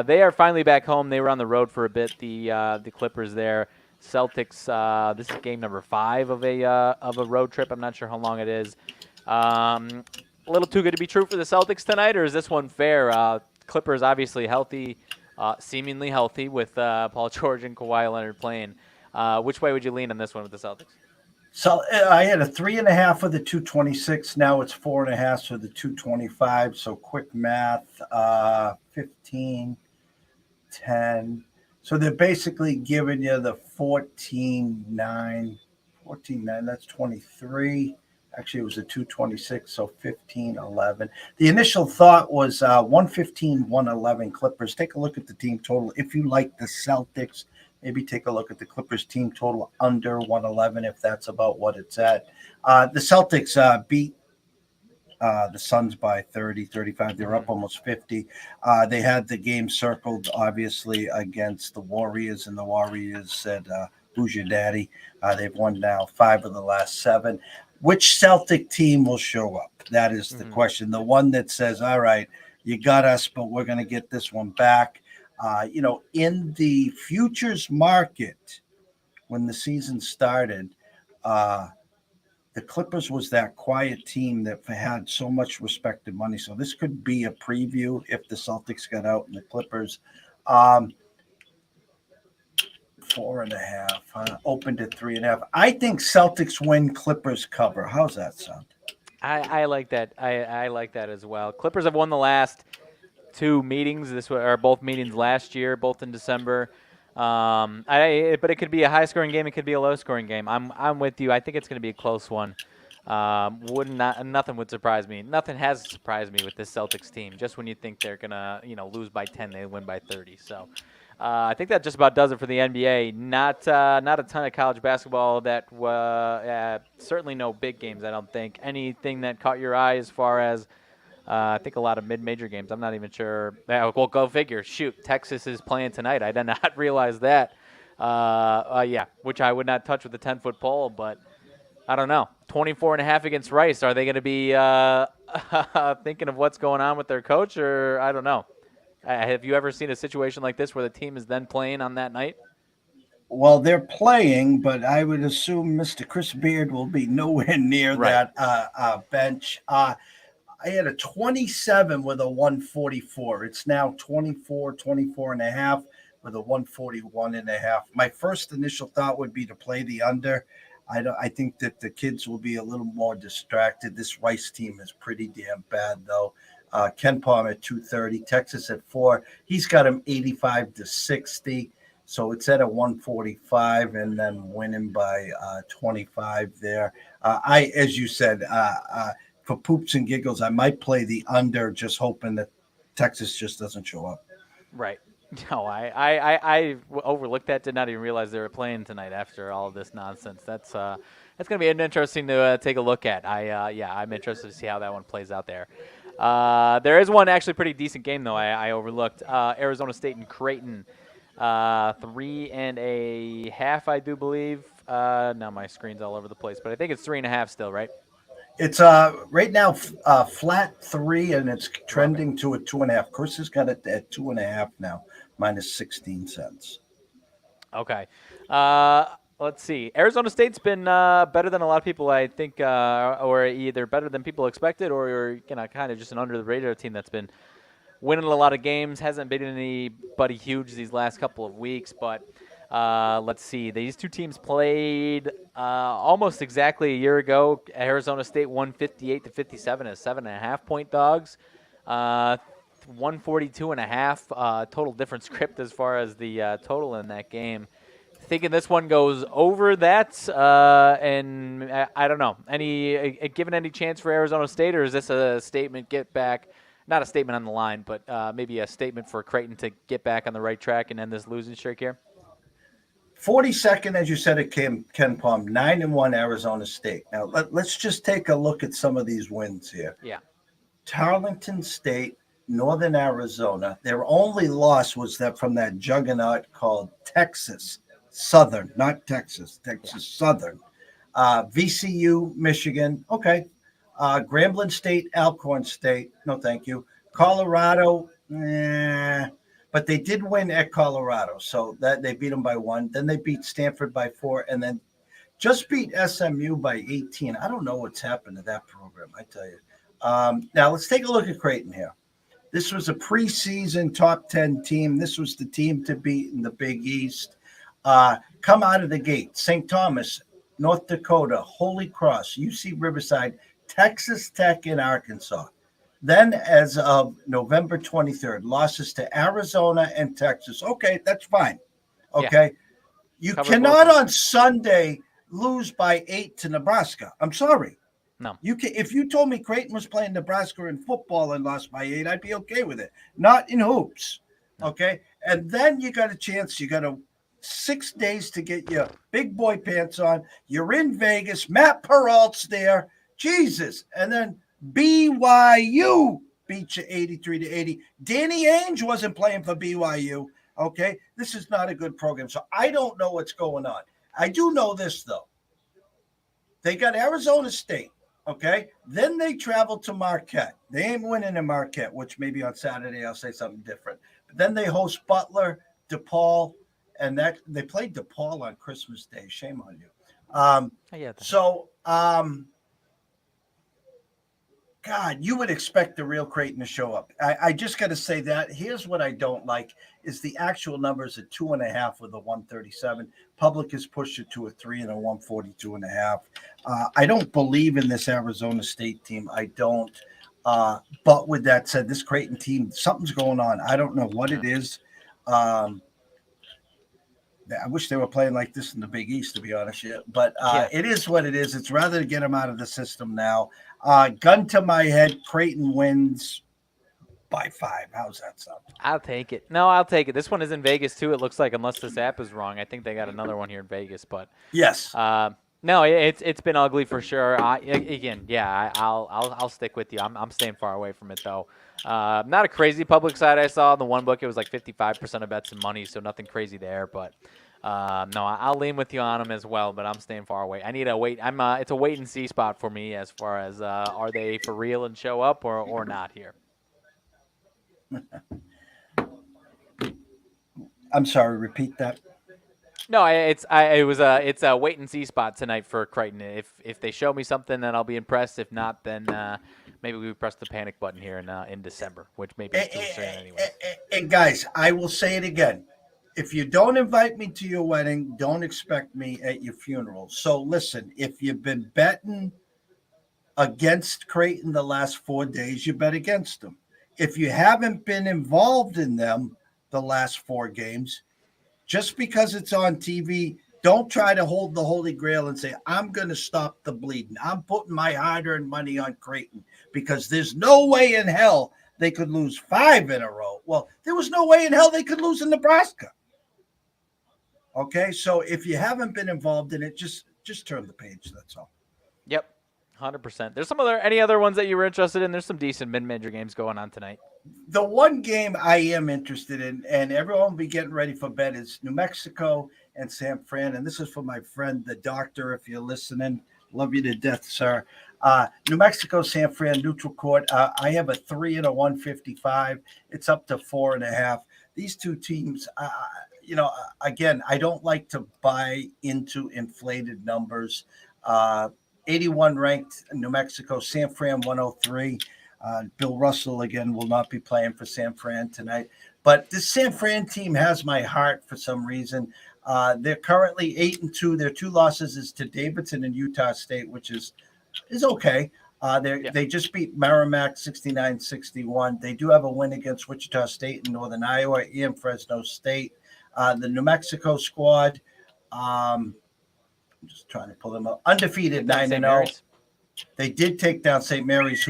they are finally back home. They were on the road for a bit. The Clippers there. Celtics. This is game number 5 of a road trip. I'm not sure how long it is. A little too good to be true for the Celtics tonight, or is this one fair? Clippers obviously healthy, seemingly healthy with Paul George and Kawhi Leonard playing. Which way would you lean on this one with the Celtics? So I had a 3.5 for the 226. Now it's 4.5 for the 225. So quick math, 15, 10. So they're basically giving you the 14.9. That's 23. Actually, it was a 226, so 15, 11. The initial thought was 115, 111 Clippers. Take a look at the team total. If you like the Celtics, maybe take a look at the Clippers team total under 111 if that's about what it's at. The Celtics beat the Suns by 30, 35. They're up almost 50. They had the game circled, obviously, against the Warriors, and the Warriors said, who's your daddy? They've won now 5 of the last 7. Which Celtic team will show up? That is the question. The one that says, all right, you got us, but we're going to get this one back. In the futures market, when the season started, the Clippers was that quiet team that had so much respected money. So this could be a preview if the Celtics got out and the Clippers. 4.5, opened at 3.5. I think Celtics win, Clippers cover. How's that sound? I like that. I like that as well. Clippers have won the last 2 meetings. This are both meetings last year, both in December. But it could be a high-scoring game. It could be a low-scoring game. I'm with you. I think it's going to be a close one. Nothing would surprise me. Nothing has surprised me with this Celtics team. Just when you think they're gonna, lose by 10, they win by 30. So, I think that just about does it for the NBA. Not a ton of college basketball. Certainly no big games. I don't think. Anything that caught your eye as far as I think a lot of mid-major games. I'm not even sure. Well, go figure. Shoot, Texas is playing tonight. I did not realize that. Yeah, which I would not touch with a 10-foot pole, but I don't know. 24.5 against Rice. Are they going to be thinking of what's going on with their coach, or I don't know. Have you ever seen a situation like this where the team is then playing on that night? Well, they're playing, but I would assume Mr. Chris Beard will be nowhere near Right. that bench. I had a 27 with a 144. It's now 24 and a half with a 141 and a half. My first initial thought would be to play the under. I think that the kids will be a little more distracted. This Rice team is pretty damn bad, though. Ken Palm at 230, Texas at 4. He's got him 85-60. So it's at a 145 and then winning by 25 there. As you said, for poops and giggles, I might play the under, just hoping that Texas just doesn't show up. Right. No, I overlooked that. Did not even realize they were playing tonight after all of this nonsense. That's going to be interesting to take a look at. I'm interested to see how that one plays out there. There is one actually pretty decent game though. I overlooked Arizona State and Creighton, 3.5, I do believe. Now my screen's all over the place, but I think it's 3.5 still, right? It's right now flat 3, and it's trending to a 2.5. Chris has got it at 2.5 now, minus 16 cents. Okay. Let's see. Arizona State's been better than a lot of people, I think, or either better than people expected, or kind of just an under the radar team that's been winning a lot of games. Hasn't beaten anybody huge these last couple of weeks, but let's see. These two teams played almost exactly a year ago. Arizona State won 58-57 as 7.5-point dogs. 142.5 total different script as far as the total in that game. Thinking this one goes over that, and I don't know. Given any chance for Arizona State, or is this a statement? Get back, not a statement on the line, but maybe a statement for Creighton to get back on the right track and end this losing streak here. 42nd, as you said, at Ken Palm, 9-1 Arizona State. Now let's just take a look at some of these wins here. Yeah. Tarleton State, Northern Arizona. Their only loss was that from that juggernaut called Texas Southern, not Texas, Southern. VCU, Michigan. Okay. Grambling State, Alcorn State. No, thank you. Colorado. But they did win at Colorado, so that they beat them by 1. Then they beat Stanford by 4, and then just beat SMU by 18. I don't know what's happened to that program, I tell you. Now let's take a look at Creighton here. This was a preseason top 10 team. This was the team to beat in the Big East. Come out of the gate: St. Thomas, North Dakota, Holy Cross, UC Riverside, Texas Tech, and Arkansas. Then, as of November 23rd, losses to Arizona and Texas. Okay, that's fine. Okay. Yeah. You cannot on Sunday lose by 8 to Nebraska. I'm sorry. No. You can. If you told me Creighton was playing Nebraska in football and lost by 8, I'd be okay with it. Not in hoops. No. Okay. And then you got a chance. You got 6 days to get your big boy pants on. You're in Vegas. Matt Peralt's there. Jesus. And then BYU beat you 83-80. Danny Ainge wasn't playing for BYU. Okay. This is not a good program. So I don't know what's going on. I do know this, though. They got Arizona State. Okay. Then they traveled to Marquette. They ain't winning in Marquette, which maybe on Saturday I'll say something different. But then they host Butler, DePaul, and that they played DePaul on Christmas Day. Shame on you. God, you would expect the real Creighton to show up. I just got to say that. Here's what I don't like is the actual numbers at 2.5 with a 137. Public has pushed it to a 3 and a 142.5. I don't believe in this Arizona State team. I don't. But with that said, this Creighton team, something's going on. I don't know what it is. I wish they were playing like this in the Big East, to be honest. But it is what it is. It's rather to get them out of the system now. Gun to my head, Creighton wins by 5. How's that sound? I'll take it. No, I'll take it. This one is in Vegas too. It looks like, unless this app is wrong. I think they got another one here in Vegas, but Yes. no, it's been ugly for sure. I'll stick with you. I'm staying far away from it though. Not a crazy public side I saw in the one book. It was like 55% of bets and money, so nothing crazy there. But no, I'll lean with you on them as well. But I'm staying far away. I need a wait. It's a wait and see spot for me as far as are they for real and show up or not here. I'm sorry, repeat that. No, it's a wait and see spot tonight for Crichton. If they show me something, then I'll be impressed. If not, then maybe we press the panic button here in December, which maybe is too soon anyway. And guys, I will say it again. If you don't invite me to your wedding, don't expect me at your funeral. So listen, if you've been betting against Creighton the last 4 days, you bet against them. If you haven't been involved in them the last 4 games, just because it's on TV, don't try to hold the Holy Grail and say, I'm going to stop the bleeding. I'm putting my hard-earned money on Creighton because there's no way in hell they could lose 5 in a row. Well, there was no way in hell they could lose in Nebraska. Okay, so if you haven't been involved in it, just turn the page. That's all. Yep, 100%. There's any other ones that you were interested in? There's some decent mid-major games going on tonight. The one game I am interested in, and everyone will be getting ready for bed, is New Mexico and San Fran. And this is for my friend, the doctor, if you're listening. Love you to death, sir. New Mexico, San Fran, neutral court. I have a 3 and a 155. It's up to 4.5. These two teams, again, I don't like to buy into inflated numbers. 81 ranked New Mexico, San Fran 103. Bill Russell, again, will not be playing for San Fran tonight. But this San Fran team has my heart for some reason. They're currently 8-2. Their 2 losses is to Davidson and Utah State, which is okay. They just beat Merrimack 69-61. They do have a win against Wichita State and Northern Iowa and Fresno State. The New Mexico squad, I'm just trying to pull them up, undefeated 9-0. They did take down St. Mary's,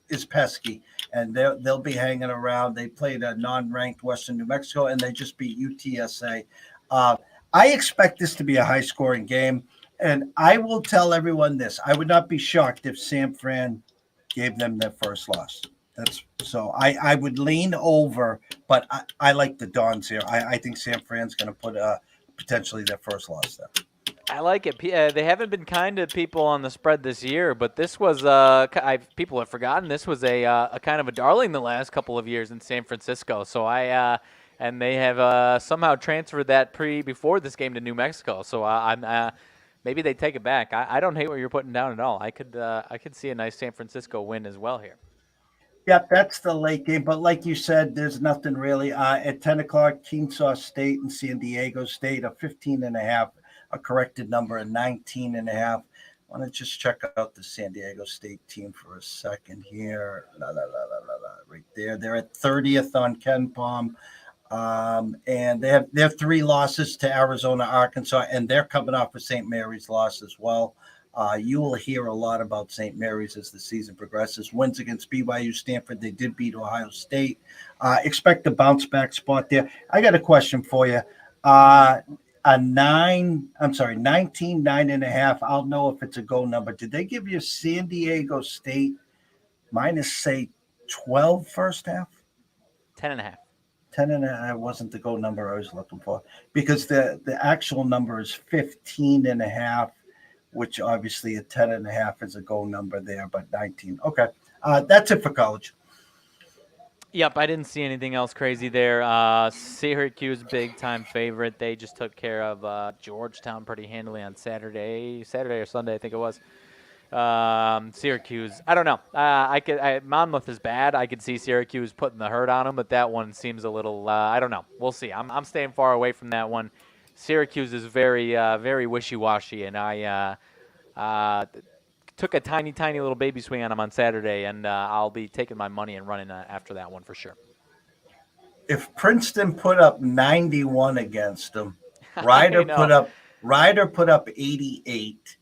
is pesky, and they'll be hanging around. They played a non-ranked Western New Mexico, and they just beat UTSA. I expect this to be a high-scoring game, and I will tell everyone this. I would not be shocked if San Fran gave them their first loss. I would lean over, but I like the Dons here. I think San Fran's going to put potentially their first loss there. I like it. They haven't been kind to people on the spread this year, but this was people have forgotten this was a kind of a darling the last couple of years in San Francisco. So and they have somehow transferred that before this game to New Mexico. So maybe they take it back. I don't hate what you're putting down at all. I could see a nice San Francisco win as well here. Yeah, that's the late game. But like you said, there's nothing really. At 10 o'clock, Keenshaw State and San Diego State, a 15.5. A corrected number of 19.5. I want to just check out the San Diego State team for a second here. Right there. They're at 30th on KenPom. And they have 3 losses to Arizona, Arkansas, and they're coming off a St. Mary's loss as well. You will hear a lot about St. Mary's as the season progresses. Wins against BYU, Stanford. They did beat Ohio State. Expect a bounce back spot there. I got a question for you. 9.5. I'll know if it's a go number. Did they give you San Diego State minus, say, 12 first half? 10.5. 10.5 wasn't the go number I was looking for, because the actual number is 15.5, which obviously a 10.5 is a go number there, but 19. Okay. That's it for college. Yep, I didn't see anything else crazy there. Syracuse, big-time favorite. They just took care of Georgetown pretty handily on Saturday or Sunday, I think it was. Syracuse, I don't know. Monmouth is bad. I could see Syracuse putting the hurt on them, but that one seems a little. I don't know. We'll see. I'm staying far away from that one. Syracuse is very very wishy-washy, and I took a tiny little baby swing on them on Saturday, and I'll be taking my money and running after that one for sure. If Princeton put up 91 against them, Ryder put up 88.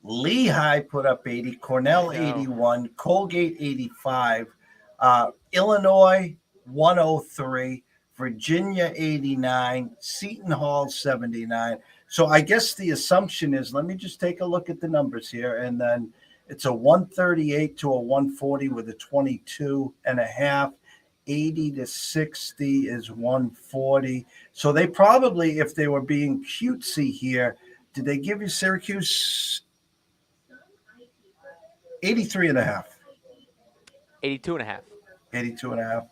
Lehigh put up 80, Cornell 81, Colgate 85. Illinois 103, Virginia 89, Seton Hall 79. So I guess the assumption is, let me just take a look at the numbers here, and then it's a 138 to a 140 with a 22 and a half. 80 to 60 is 140. So they probably, if they were being cutesy here, did they give you Syracuse 83 and a half? 82 and a half. 82 and a half.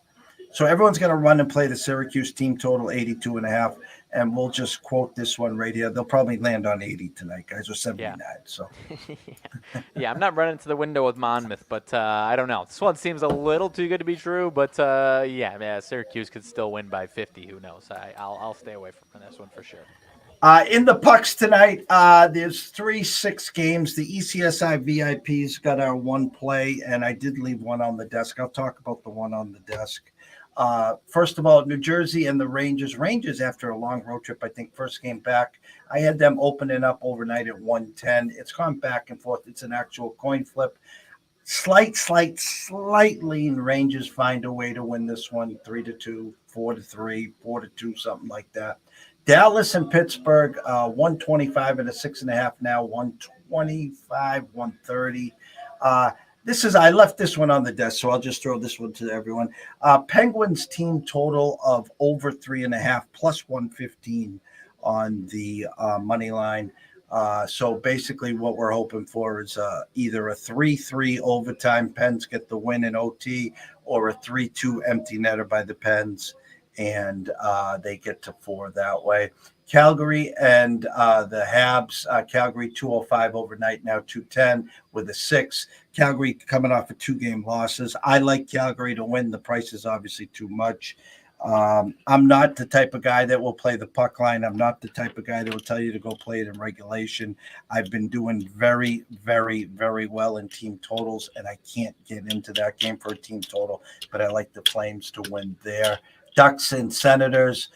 So everyone's going to run and play the Syracuse team total 82 and a half. And we'll just quote this one right here. They'll probably land on 80 tonight, guys, or 79. Yeah. So Yeah, I'm not running to the window with Monmouth, but I don't know. This one seems a little too good to be true, but yeah, Syracuse could still win by 50. Who knows? I'll stay away from this one for sure. In the pucks tonight, there's 3-6 games. The ECSI VIP'S got our one play, and I did leave one on the desk. I'll talk about the one on the desk. First of all, New Jersey and the Rangers. Rangers, after a long road trip, I think first game back, I had them opening up overnight at 110. It's gone back and forth. It's an actual coin flip. Slight lean. Rangers find a way to win this one 3-2, 4-3, 4-2, something like that. Dallas and Pittsburgh, 125 and a 6.5 now, 125, 130. I left this one on the desk, so I'll just throw this one to everyone. Penguins team total of over 3.5 plus 115 on the money line. So basically what we're hoping for is either a 3-3 overtime, Pens get the win in OT, or a 3-2 empty netter by the Pens, and they get to 4 that way. Calgary and the Habs, Calgary 205 overnight, now 210 with a 6. Calgary coming off of 2-game losses. I like Calgary to win. The price is obviously too much. I'm not the type of guy that will play the puck line. I'm not the type of guy that will tell you to go play it in regulation. I've been doing very, very, very well in team totals, and I can't get into that game for a team total, but I like the Flames to win there. Ducks and Senators.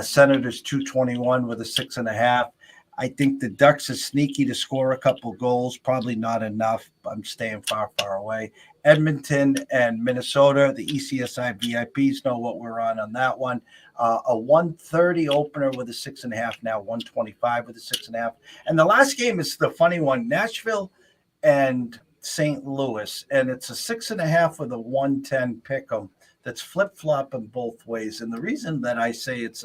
Senators 221 with a 6.5. I think the Ducks are sneaky to score a couple goals. Probably not enough. I'm staying far, far away. Edmonton and Minnesota. The ECSI VIPs know what we're on that one. A 130 opener with a 6.5. Now 125 with a 6.5. And the last game is the funny one. Nashville and St. Louis. And it's a 6.5 with a 110 pick'em. That's flip-flopping both ways. And the reason that I say it's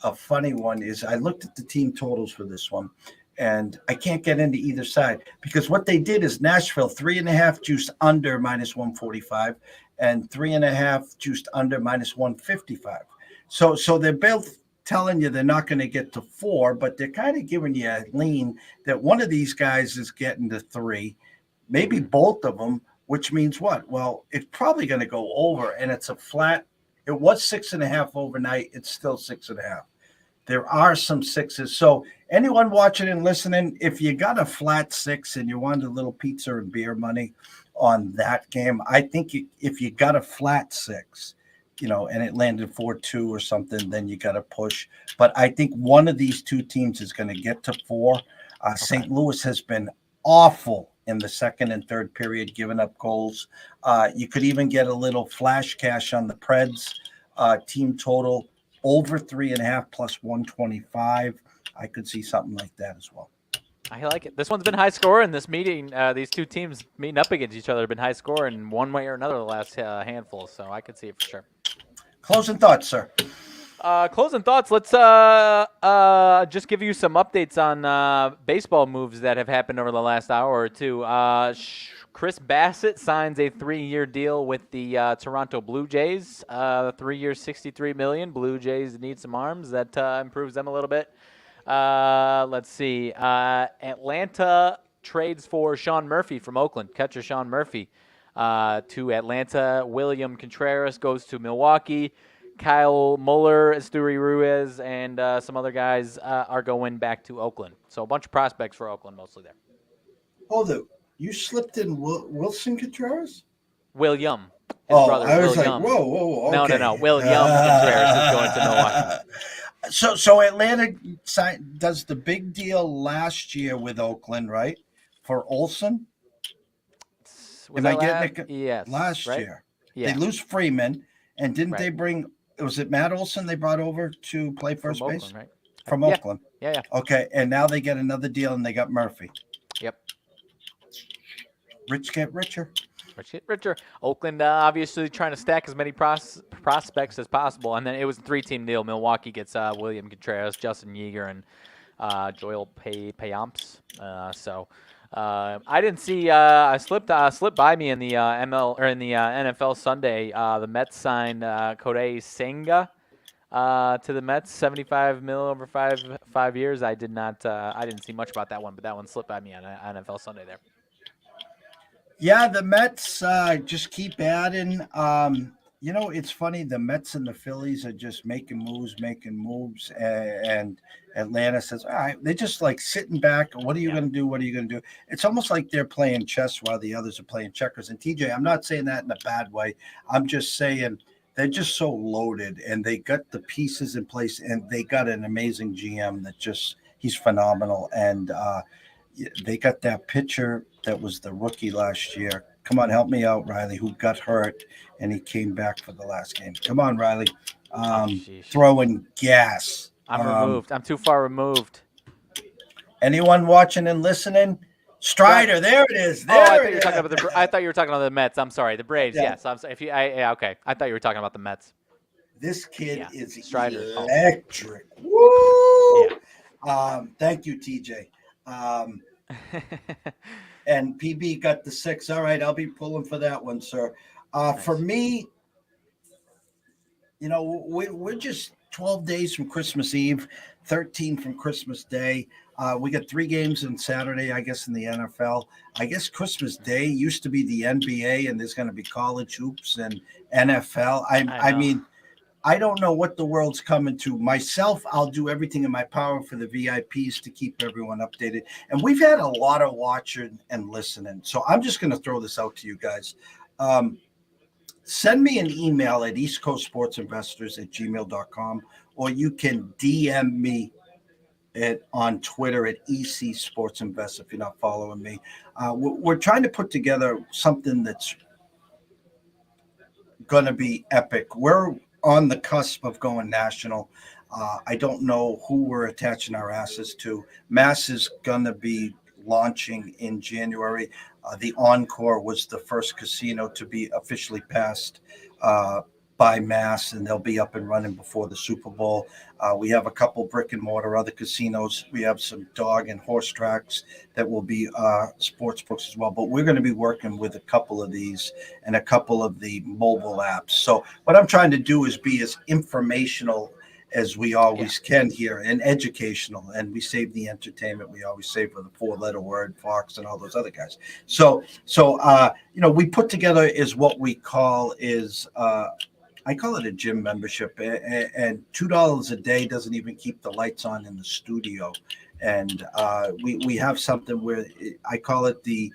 a funny one is I looked at the team totals for this one, and I can't get into either side because what they did is Nashville 3.5 juiced under minus 145 and 3.5 juiced under minus 155. So they're both telling you they're not going to get to 4, but they're kind of giving you a lean that one of these guys is getting to 3, maybe both of them. Which means what? Well, it's probably going to go over, and it's a flat. It was 6.5 overnight. It's still 6.5. There are some 6s. So anyone watching and listening, if you got a flat 6 and you wanted a little pizza and beer money on that game, I think if you got a flat 6, and it landed 4-2 or something, then you got to push. But I think one of these two teams is going to get to 4. St. Louis has been awful in the second and third period, giving up goals. You could even get a little flash cash on the Preds. Team total over 3.5 plus 125. I could see something like that as well. I like it. This one's been high scoring. This meeting, these two teams meeting up against each other have been high scoring one way or another the last handful, so I could see it for sure. Closing thoughts, sir. Closing thoughts. Let's just give you some updates on baseball moves that have happened over the last hour or two. Chris Bassett signs a 3-year deal with the Toronto Blue Jays. 3 years, $63 million. Blue Jays need some arms. That improves them a little bit. Let's see. Atlanta trades for Sean Murphy from Oakland. Catcher Sean Murphy to Atlanta. William Contreras goes to Milwaukee. Kyle Muller, Esteury Ruiz, and some other guys are going back to Oakland. So a bunch of prospects for Oakland mostly there. Hold it. You slipped in Wilson Contreras? William. His brother, I was William. like, whoa. Okay. No. William Contreras is going to Milwaukee. So Atlanta does the big deal last year with Oakland, right? For Olsen? Was that Yes. last Last right? year. They Yeah. lose Freeman, and didn't Right. they bring? Was it Matt Olson they brought over to play From first base Oakland, right? from Yeah. Oakland? Yeah. Yeah. Okay, and now they get another deal, and they got Murphy. Yep. Rich get richer. Richer. Oakland obviously trying to stack as many prospects as possible, and then it was a 3-team deal. Milwaukee gets William Contreras, Justin Yeager, and Joel Payamps. I didn't see. I slipped by me in the ML or in the NFL Sunday. The Mets signed Kodai Senga to the Mets, 75 mil over five years. I did not. I didn't see much about that one, but that one slipped by me on NFL Sunday there. Yeah, the Mets just keep adding. It's funny. The Mets and the Phillies are just making moves, and Atlanta says, "All right." They're just like sitting back. What are you Yeah. going to do? What are you going to do? It's almost like they're playing chess while the others are playing checkers. And TJ, I'm not saying that in a bad way. I'm just saying they're just so loaded, and they got the pieces in place, and they got an amazing GM that just he's phenomenal, and they got that pitcher that was the rookie last year. Come on, help me out, Riley, who got hurt and he came back for the last game. Come on, Riley. Throwing gas. I'm removed. I'm too far removed. Anyone watching and listening? Strider, there it is. I thought you were talking about the Mets. I'm sorry, the Braves. Yeah. Yes, I'm sorry. Okay. I thought you were talking about the Mets. This kid is Strider. electric. Woo! Yeah. Thank you, TJ. And PB got the 6. All right, I'll be pulling for that one, sir. Nice. For me, we're just 12 days from Christmas Eve, 13 from Christmas Day. We got 3 games on Saturday, I guess, in the NFL. I guess Christmas Day used to be the NBA, and there's going to be college hoops and NFL. I mean, I don't know what the world's coming to. Myself, I'll do everything in my power for the VIPs to keep everyone updated. And we've had a lot of watching and listening. So I'm just going to throw this out to you guys. Send me an email at eastcoastsportsinvestors@gmail.com, or you can DM me on Twitter at EC Sports Invest if you're not following me. We're trying to put together something that's going to be epic. We're on the cusp of going national. I don't know who we're attaching our asses to. Mass is going to be launching in January. The Encore was the first casino to be officially passed by Mass, and they'll be up and running before the Super Bowl. We have a couple brick and mortar other casinos. We have some dog and horse tracks that will be sports books as well. But we're going to be working with a couple of these and a couple of the mobile apps. So what I'm trying to do is be as informational as we always can here, and educational, and we save the entertainment. We always save for the 4-letter word, Fox, and all those other guys. So we put together is what we call is I call it a gym membership, and $2 a day doesn't even keep the lights on in the studio. And we have something where I call it the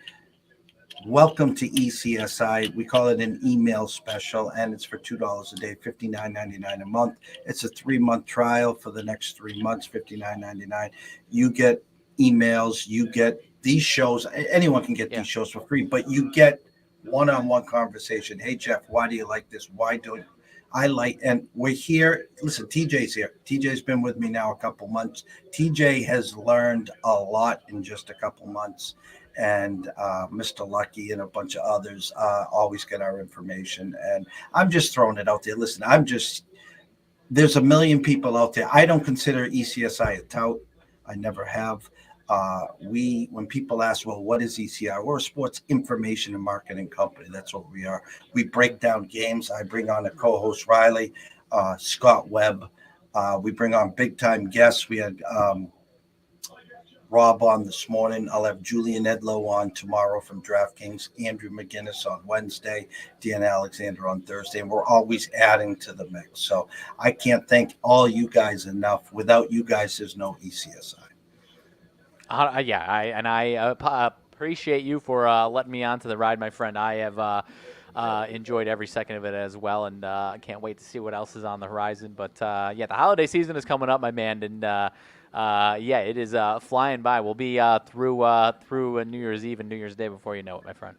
Welcome to ECSI. We call it an email special, and it's for $2 a day, $59.99 a month. It's a 3-month trial for the next 3 months, $59.99. You get emails, you get these shows. Anyone can get these shows for free, but you get one-on-one conversation. Hey, Jeff, why do you like this? Why do I like? And we're here. Listen, TJ's here. TJ's been with me now a couple months. TJ has learned a lot in just a couple months. And Mr. Lucky and a bunch of others always get our information. And I'm just throwing it out there. Listen, there's a million people out there. I don't consider ECSI a tout. I never have. When people ask, well, what is ECI? We're a sports information and marketing company. That's what we are. We break down games. I bring on a co-host, Riley, Scott Webb. We bring on big time guests. We had Rob on this morning. I'll have Julian Edlow on tomorrow from DraftKings, Andrew McGinnis on Wednesday, Dan Alexander on Thursday, and we're always adding to the mix. So I can't thank all you guys enough. Without you guys, there's no ECSI. I appreciate you for letting me onto the ride, my friend. I have enjoyed every second of it as well, and I can't wait to see what else is on the horizon. But the holiday season is coming up, my man, and it is flying by. We'll be through New Year's Eve and New Year's Day before you know it, my friend.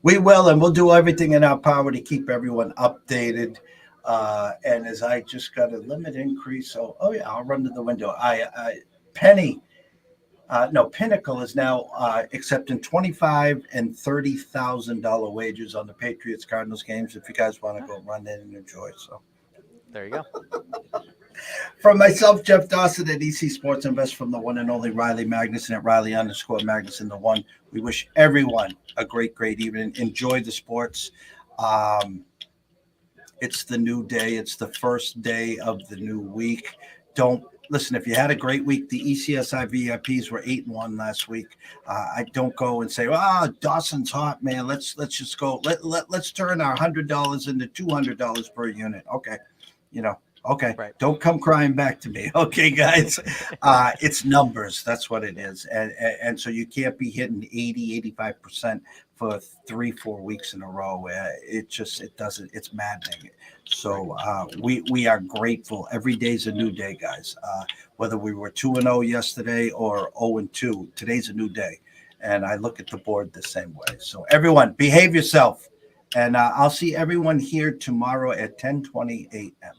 We will, and we'll do everything in our power to keep everyone updated. And as I just got a limit increase, so yeah, I'll run to the window. Pinnacle is now accepting $25,000 and $30,000 wagers on the Patriots Cardinals games. If you guys want to go run in and enjoy, so There you go. from myself, Jeff Dawson at EC Sports Invest, from the one and only Riley Magnuson at Riley_Magnuson the one. We wish everyone a great evening. Enjoy the sports. It's the new day. It's the first day of the new week. Don't listen. If you had a great week, the ECSI VIP'S were 8-1 last week. I don't go and say, Dawson's hot, man. Let's just go. Let's turn our $100 into $200 per unit. Okay, Okay. Right. Don't come crying back to me. Okay, guys. It's numbers. That's what it is. And so you can't be hitting 80-85% for 3-4 weeks in a row. It doesn't. It's maddening. So we are grateful. Every day's a new day, guys. Whether we were 2-0 yesterday or 0-2, today's a new day. And I look at the board the same way. So everyone, behave yourself. And I'll see everyone here tomorrow at 10:20 a.m.